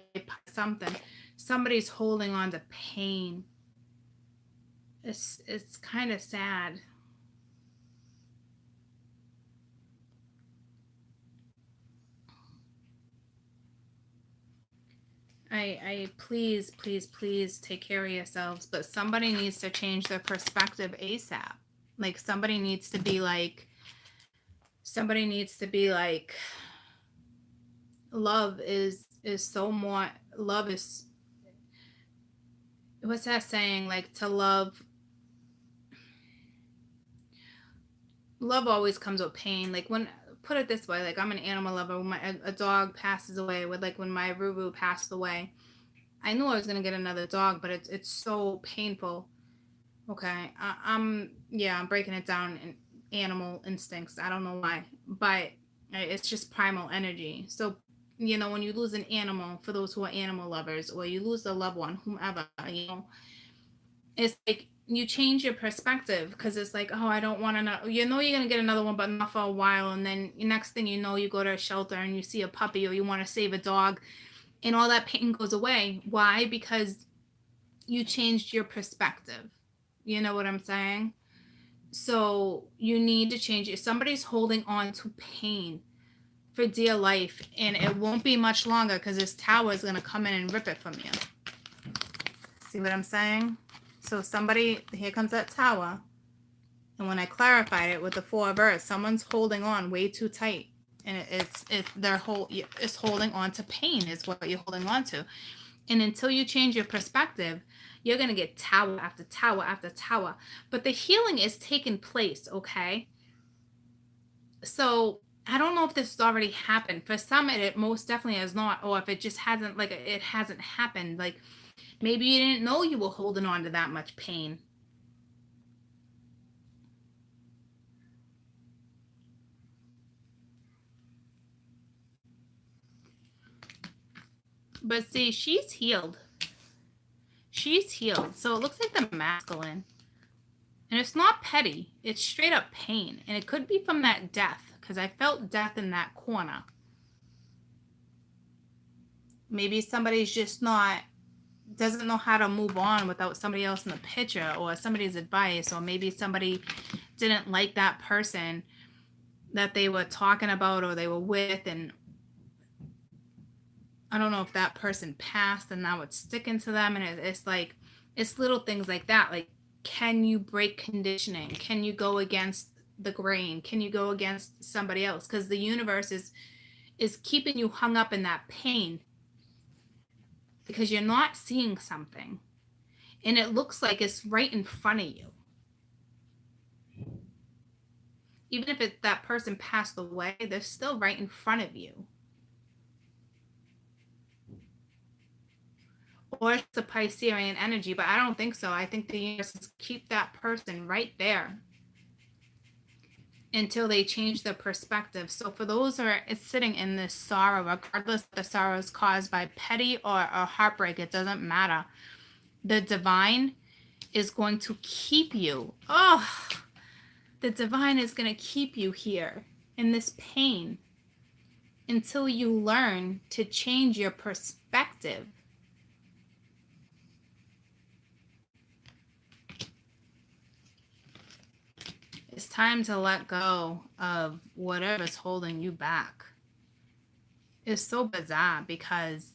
something. Somebody's holding on to pain. It's kind of sad. I please take care of yourselves, but somebody needs to change their perspective ASAP. Like somebody needs to be like love is so more. Love is, what's that saying? Like to love always comes with pain. Like when, put it this way, like I'm an animal lover. When a dog passes away, when my Ruru passed away, I knew I was gonna get another dog, but it's so painful. Okay, I'm breaking it down in animal instincts. I don't know why, but it's just primal energy. So when you lose an animal, for those who are animal lovers, or you lose a loved one, whomever, it's like you change your perspective, because it's like, oh, I don't want to know. You're going to get another one, but not for a while. And then next thing you know, you go to a shelter and you see a puppy, or you want to save a dog, and all that pain goes away. Why? Because you changed your perspective. You know what I'm saying? So you need to change it. Somebody's holding on to pain for dear life, and it won't be much longer, because this Tower is going to come in and rip it from you. See what I'm saying? So here comes that Tower. And when I clarified it with the Four of Earth, someone's holding on way too tight. And it's holding on to pain is what you're holding on to. And until you change your perspective, you're going to get Tower after Tower after Tower. But the healing is taking place, okay? So I don't know if this has already happened. For some, it most definitely has not. Or if it just hasn't, it hasn't happened. Like, maybe you didn't know you were holding on to that much pain. But see, she's healed. She's healed. So it looks like the masculine. And it's not petty. It's straight up pain. And it could be from that death, because I felt death in that corner. Maybe somebody's just doesn't know how to move on without somebody else in the picture, or somebody's advice, or maybe somebody didn't like that person that they were talking about or they were with, and I don't know if that person passed and now it's sticking to them. And it's like, it's little things like that. Like, can you break conditioning? Can you go against the grain? Can you go against somebody else? Because the universe is keeping you hung up in that pain because you're not seeing something. And it looks like it's right in front of you. Even if that person passed away, they're still right in front of you. Or it's a Piscean energy, but I don't think so. I think the universe is keep that person right there until they change their perspective. So for those who are sitting in this sorrow, regardless if the sorrow is caused by petty or heartbreak, it doesn't matter. The divine is going to keep you. Oh, the divine is going to keep you here in this pain until you learn to change your perspective. It's time to let go of whatever's holding you back. It's so bizarre because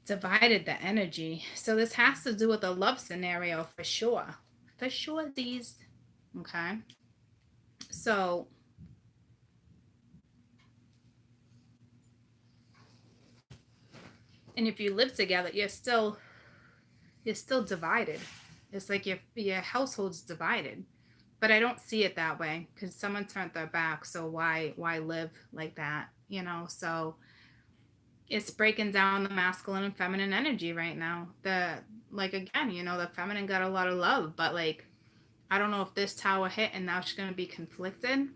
divided the energy. So this has to do with a love scenario for sure. For sure, these. Okay. So and if you live together, you're still divided. It's like your household's divided. But I don't see it that way because someone turned their back. So why live like that? You know, so it's breaking down the masculine and feminine energy right now. Again, you know, the feminine got a lot of love, but like, I don't know if this tower hit and now she's going to be conflicted.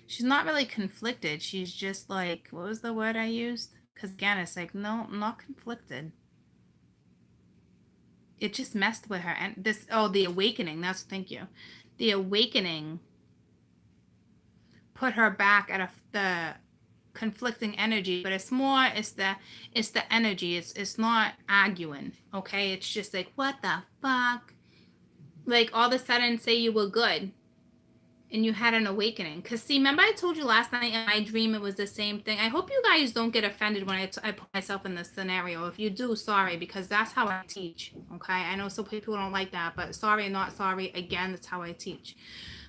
She's not really conflicted. She's just like, what was the word I used? Because again, it's like, no, I'm not conflicted. It just messed with her. And the awakening. Thank you. The awakening put her back at the conflicting energy, but it's the energy. It's not arguing. Okay. It's just like, what the fuck? Like all of a sudden say you were good and you had an awakening. Because see, remember I told you last night in my dream it was the same thing. I hope you guys don't get offended when I put myself in this scenario. If you do, sorry, because that's how I teach. Okay, I know some people don't like that, but sorry, not sorry. Again, that's how I teach.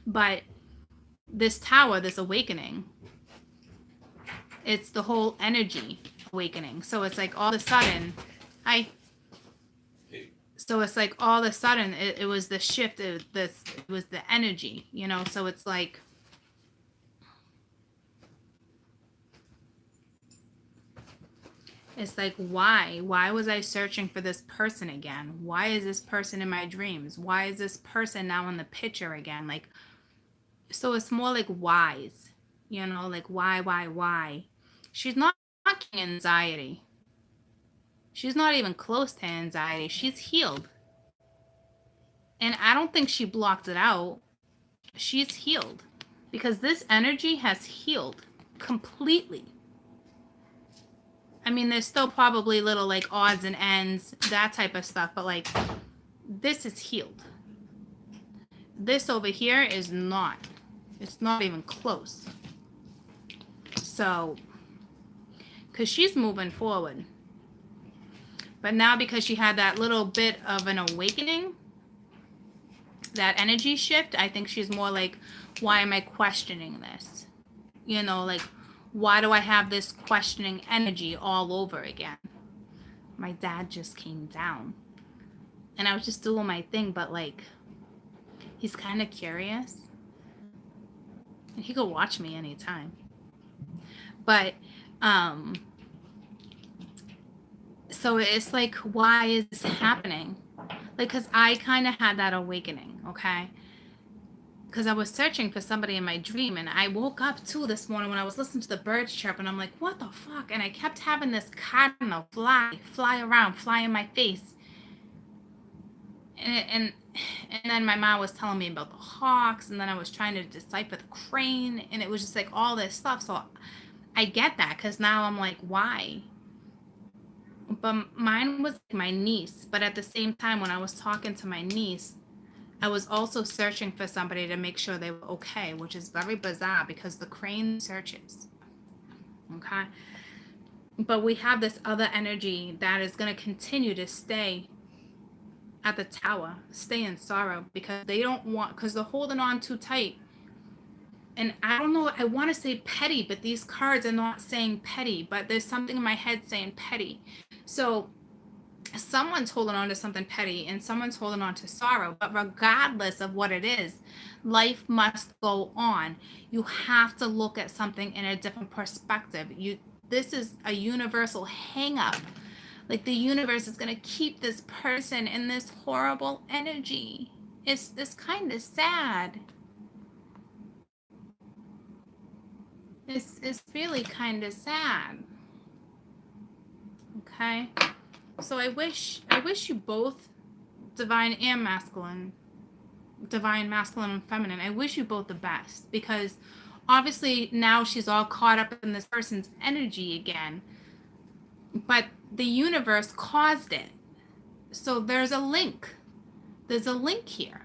But this tower, this awakening, it's the whole energy awakening. So it's like all of a sudden, so it's like all of a sudden it was the shift. It was the energy, you know. So it's like why was I searching for this person again? Why is this person in my dreams? Why is this person now in the picture again? Like, so it's more like whys, you know, like why? She's not anxiety. She's not even close to anxiety. She's healed. And I don't think she blocked it out. She's healed. Because this energy has healed completely. I mean, there's still probably little like odds and ends, that type of stuff. But like, this is healed. This over here is not. It's not even close. So, because she's moving forward. But now because she had that little bit of an awakening, that energy shift, I think she's more like, why am I questioning this? You know, like, why do I have this questioning energy all over again? My dad just came down. And I was just doing my thing, but like, he's kind of curious. And he could watch me anytime. But, so it's like, why is this happening? Like, because I kind of had that awakening, okay? because I was searching for somebody in my dream, and I woke up too this morning when I was listening to the birds chirp, and I'm like, what the fuck? And I kept having this cardinal fly around, fly in my face. And then my mom was telling me about the hawks, and then I was trying to decipher the crane, and it was just like all this stuff. So I get that, because now I'm like, why? But mine was my niece. But at the same time, when I was talking to my niece, I was also searching for somebody to make sure they were okay, which is very bizarre because the crane searches. Okay. But we have this other energy that is going to continue to stay at the tower, stay in sorrow, because they don't want, because they're holding on too tight. And I don't know, I want to say petty, but these cards are not saying petty, but there's something in my head saying petty. So someone's holding on to something petty and someone's holding on to sorrow, but regardless of what it is, life must go on. You have to look at something in a different perspective. This is a universal hang up. Like the universe is going to keep this person in this horrible energy. It's kind of sad. It's really kind of sad. Okay. So I wish you both, divine and masculine, divine masculine and feminine, I wish you both the best, because obviously now she's all caught up in this person's energy again. But the universe caused it. So there's a link. There's a link here.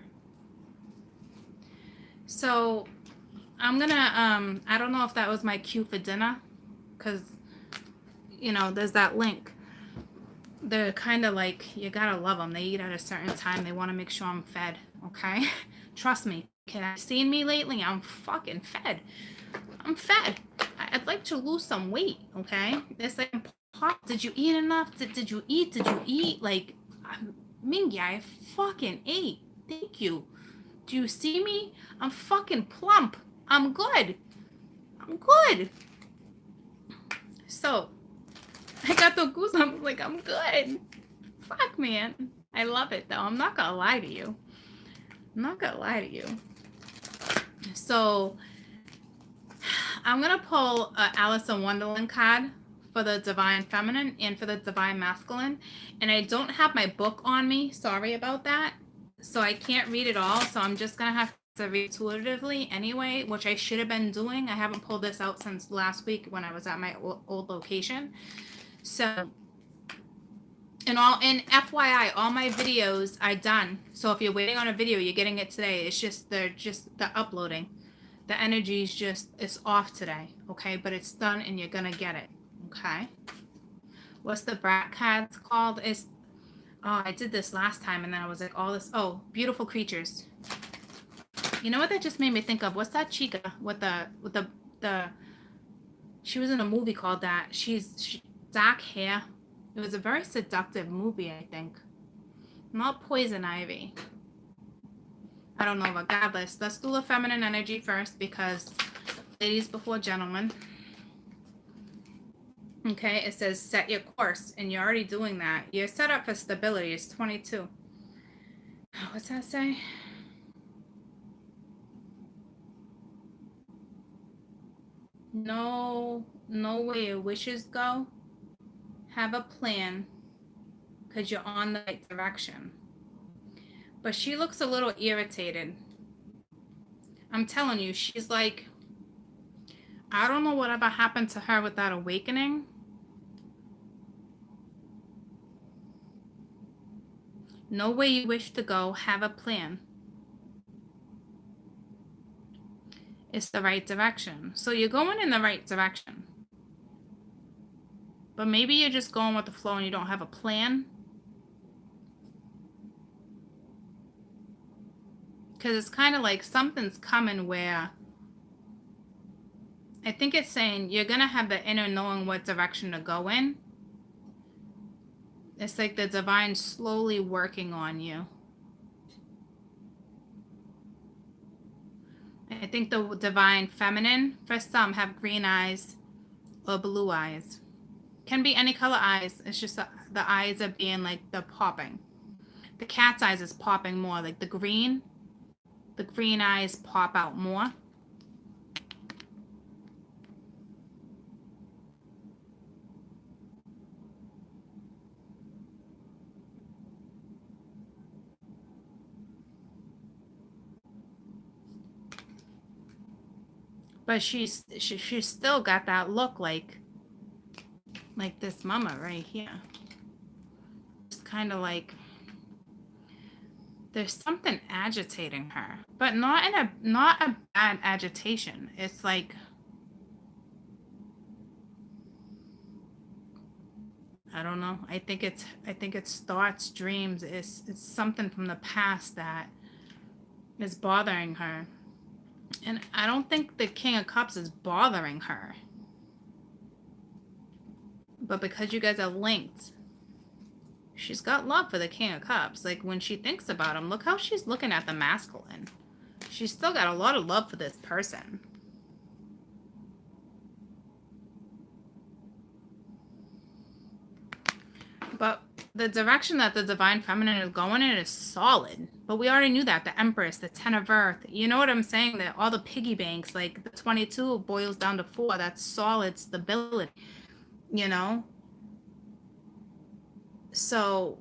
So I'm gonna I don't know if that was my cue for dinner, because there's that link. They're kind of like, you gotta love them. They eat at a certain time. They want to make sure I'm fed. Okay. Trust me. Can I seen me lately? I'm fucking fed. I'm fed. I'd like to lose some weight. Okay. It's like, did you eat enough? Did you eat? Did you eat? Like, Mingy, I fucking ate. Thank you. Do you see me? I'm fucking plump. I'm good. I'm good. So, I got the goosebumps. Like, I'm good. Fuck, man. I love it, though. I'm not gonna lie to you. So, I'm gonna pull Alice in Wonderland card for the divine feminine and for the divine masculine. And I don't have my book on me. Sorry about that. So I can't read it all. So I'm just gonna have to read intuitively anyway, which I should have been doing. I haven't pulled this out since last week when I was at my old location. So, and FYI, all my videos are done. So if you're waiting on a video, you're getting it today. It's just they're uploading. The energy is it's off today, okay? But it's done, and you're gonna get it, okay? What's the brat cards called? I did this last time, and then I was like, beautiful creatures. You know what that just made me think of? What's that chica with the she was in a movie called that. She's dark hair. It was a very seductive movie, I think. Not Poison Ivy. I don't know, but godless. Let's do the feminine energy first, because ladies before gentlemen. Okay, it says set your course, and you're already doing that. You're set up for stability. It's 22. What's that say? No where your wishes go. Have a plan, because you're on the right direction. But she looks a little irritated. I'm telling you, she's like, I don't know whatever happened to her with that awakening. Know where you wish to go. Have a plan. It's the right direction. So you're going in the right direction. But maybe you're just going with the flow and you don't have a plan. Because it's kind of like something's coming where I think it's saying you're going to have the inner knowing what direction to go in. It's like the divine slowly working on you. I think the divine feminine, for some, have green eyes or blue eyes. Can be any color eyes. It's just the eyes are being like the popping. The cat's eyes is popping more, like the green. The green eyes pop out more. But she's still got that look like this mama right here. It's kind of like there's something agitating her, but not a bad agitation. It's like, I don't know. I think it's thoughts, dreams. It's something from the past that is bothering her. And I don't think the King of Cups is bothering her. But because you guys are linked, she's got love for the King of Cups. Like, when she thinks about him, look how she's looking at the masculine. She's still got a lot of love for this person. But the direction that the Divine Feminine is going in is solid. But we already knew that. The Empress, the Ten of Earth. You know what I'm saying? That all the piggy banks, like the 22 boils down to 4. That's solid stability. You know? So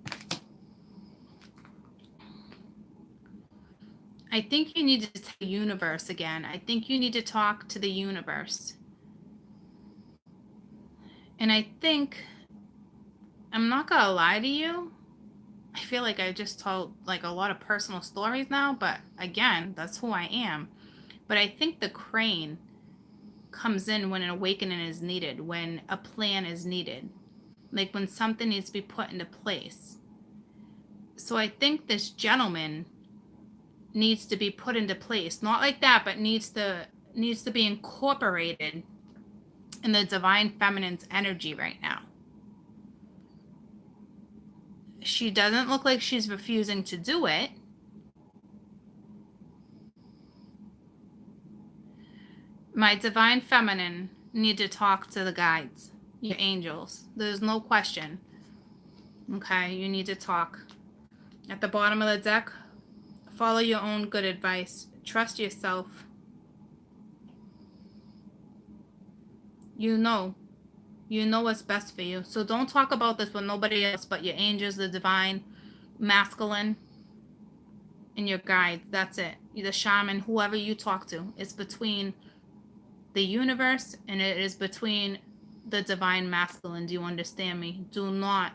I think you need to tell the universe again. I think you need to talk to the universe. And I think, I'm not gonna lie to you, I feel like I just told like a lot of personal stories now, but again, that's who I am. But I think the crane comes in when an awakening is needed, when a plan is needed, like when something needs to be put into place. So I think this gentleman needs to be put into place, not like that, but needs to be incorporated in the Divine Feminine's energy right now. She doesn't look like she's refusing to do it. My Divine Feminine need to talk to the guides, your angels. There's no question. Okay, you need to talk. At the bottom of the deck, follow your own good advice. Trust yourself. You know what's best for you. So don't talk about this with nobody else but your angels, the divine masculine, and your guides. That's it. The shaman, whoever you talk to. It's between the universe and it is between the divine masculine. Do you understand me? Do not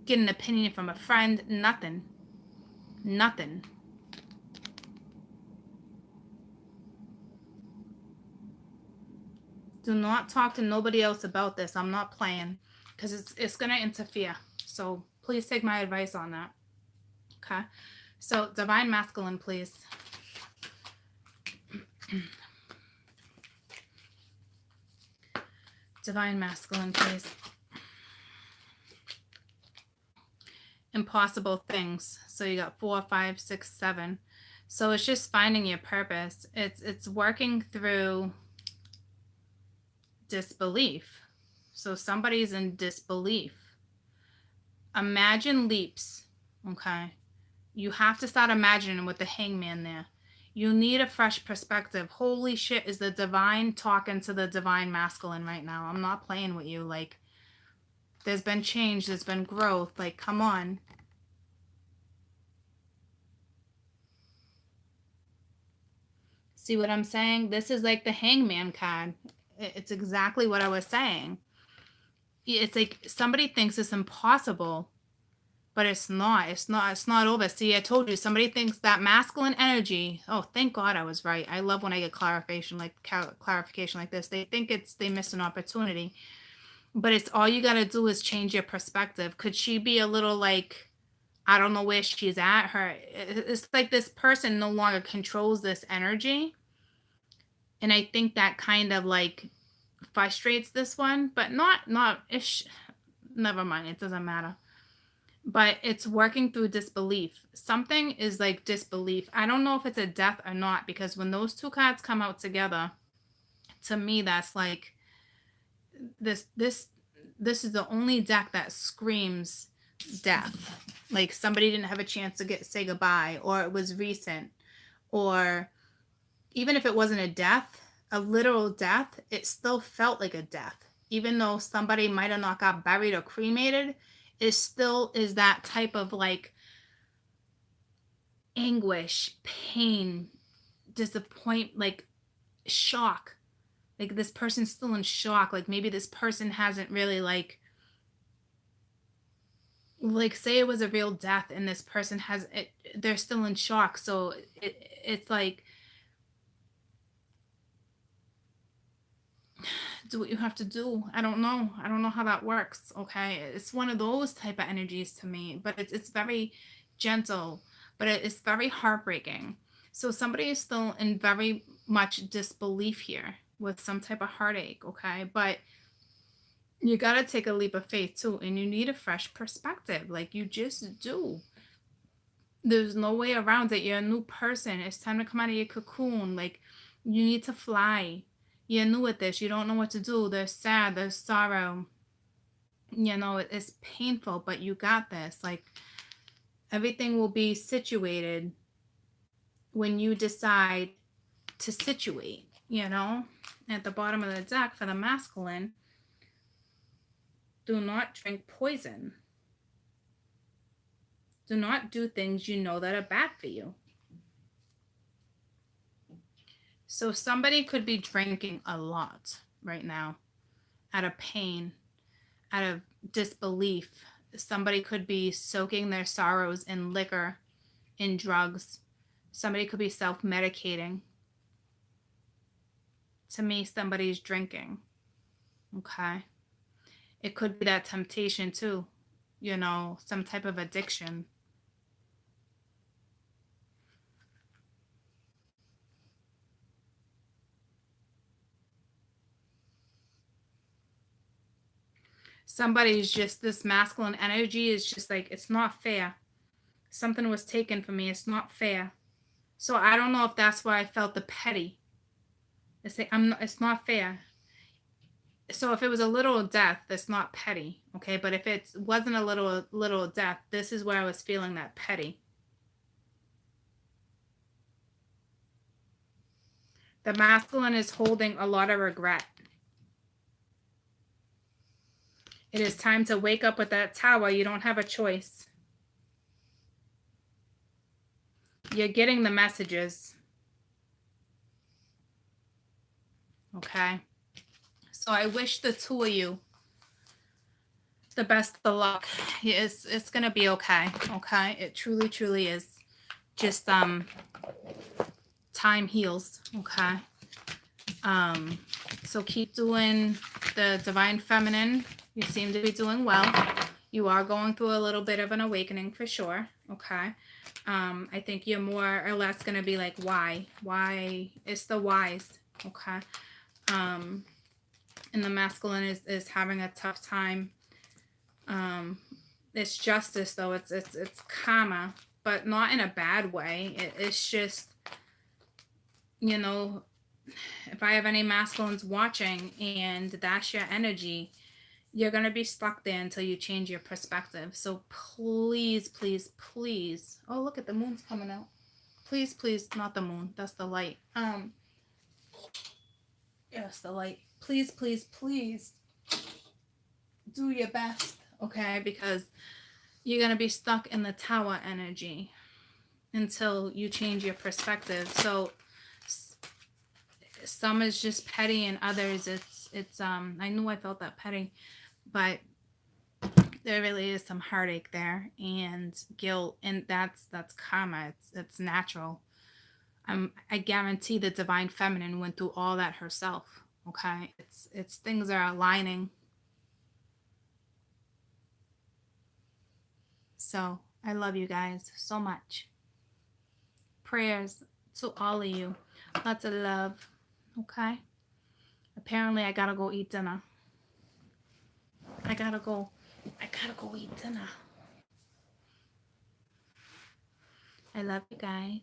get an opinion from a friend. Nothing. Do not talk to nobody else about this. I'm not playing, because it's going to interfere. So please take my advice on that. Okay. So divine masculine, please. Divine masculine, please. Impossible things. So you got 4, 5, 6, 7. So it's just finding your purpose. It's working through disbelief. So somebody's in disbelief. Imagine leaps. Okay. You have to start imagining with the hangman there. You need a fresh perspective. Holy shit, is the divine talking to the divine masculine right now? I'm not playing with you. Like, there's been change. There's been growth. Like, come on. See what I'm saying? This is like the hangman card. It's exactly what I was saying. It's like somebody thinks it's impossible, but it's not. It's not over. See, I told you, somebody thinks that masculine energy. Oh, thank God I was right. I love when I get clarification like this. They think they missed an opportunity. But it's all you got to do is change your perspective. Could she be a little like, I don't know where she's at. It's like this person no longer controls this energy. And I think that kind of like frustrates this one, but not never mind. It doesn't matter. But it's working through disbelief. Something is like disbelief. I don't know if it's a death or not, because when those two cards come out together, to me, that's like this is the only deck that screams death. Like somebody didn't have a chance to say goodbye, or it was recent, or even if it wasn't a death, a literal death, it still felt like a death. Even though somebody might have not got buried or cremated, it still is that type of like anguish, pain, disappointment, like shock. Like this person's still in shock. Like maybe this person hasn't really like say it was a real death and this person has it, they're still in shock. So it's like, do what you have to do. I don't know how that works. Okay, it's one of those type of energies to me, but it's very gentle, but it's very heartbreaking. So somebody is still in very much disbelief here with some type of heartache. Okay, but you got to take a leap of faith too, and you need a fresh perspective. Like you just do. There's no way around it. You're a new person. It's time to come out of your cocoon. Like you need to fly. You're new at this. You don't know what to do. There's sad. There's sorrow. You know, it's painful, but you got this. Like everything will be situated when you decide to situate, you know. At the bottom of the deck for the masculine, do not drink poison. Do not do things you know that are bad for you. So somebody could be drinking a lot right now out of pain, out of disbelief. Somebody could be soaking their sorrows in liquor, in drugs. Somebody could be self-medicating. To me, somebody's drinking. Okay. It could be that temptation too, you know, some type of addiction. Somebody's just, this masculine energy is just like, it's not fair. Something was taken from me. It's not fair. So I don't know if that's why I felt the petty. It's like, it's not fair. So if it was a little death, that's not petty. Okay. But if it wasn't a little death, this is where I was feeling that petty. The masculine is holding a lot of regret. It is time to wake up with that tower. You don't have a choice. You're getting the messages. Okay. So I wish the two of you the best of luck. It's going to be okay. Okay. It truly, truly is. Just, time heals. Okay. So keep doing the divine feminine. You seem to be doing well. You are going through a little bit of an awakening for sure. Okay. I think you're more or less going to be like, why? It's the whys. Okay. And the masculine is having a tough time. It's justice though. It's karma, but not in a bad way. It's just, you know, if I have any masculines watching and that's your energy, you're going to be stuck there until you change your perspective. So please, please, please. Oh, look at the moon's coming out. Please, please, not the moon. That's the light. Yes, the light. Please, please, please do your best, okay? Because you're going to be stuck in the tower energy until you change your perspective. So some is just petty and others it's I knew I felt that petty, but there really is some heartache there and guilt, and that's karma. It's natural. I guarantee the divine feminine went through all that herself. Okay, it's things are aligning. So I love you guys so much. Prayers to all of you. Lots of love. Okay. Apparently I gotta go eat dinner. I gotta go eat dinner. I love you guys.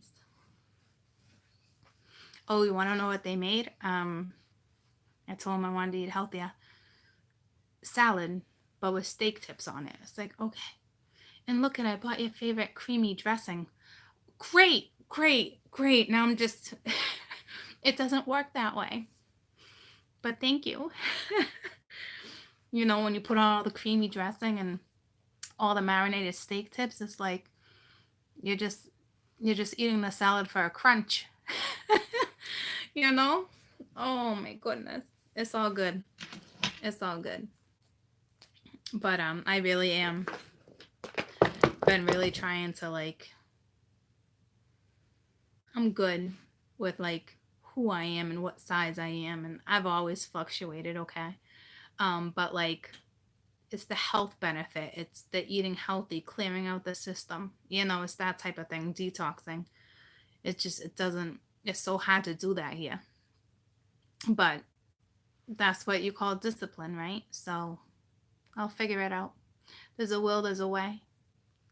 Oh, you want to know what they made? I told them I wanted to eat healthier. Salad, but with steak tips on it. It's like, okay. And look, and I bought your favorite creamy dressing. Great, great, great. Now I'm just, it doesn't work that way. But thank you. You know, when you put on all the creamy dressing and all the marinated steak tips, it's like you're just eating the salad for a crunch. You know? Oh my goodness. It's all good. It's all good. But I really am been really trying to like, I'm good with like who I am and what size I am, and I've always fluctuated, okay? But like it's the health benefit. It's the eating healthy, clearing out the system. You know, it's that type of thing, detoxing. It doesn't, it's so hard to do that here. But that's what you call discipline, right? So I'll figure it out. There's a will, there's a way.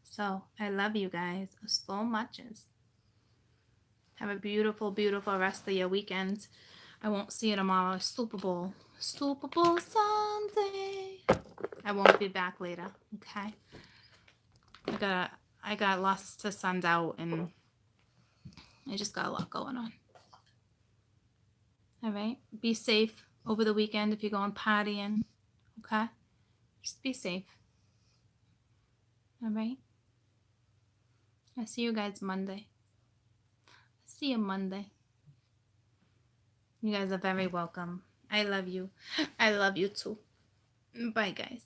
So I love you guys so much. Have a beautiful, beautiful rest of your weekend. I won't see you tomorrow. Super Bowl. Super Bowl Sunday. I won't be back later. Okay. I got lost to send out, and I just got a lot going on. All right. Be safe over the weekend if you're going partying. Okay. Just be safe. All right. I see you guys Monday. See you Monday. You guys are very welcome. I love you. I love you too. Bye, guys.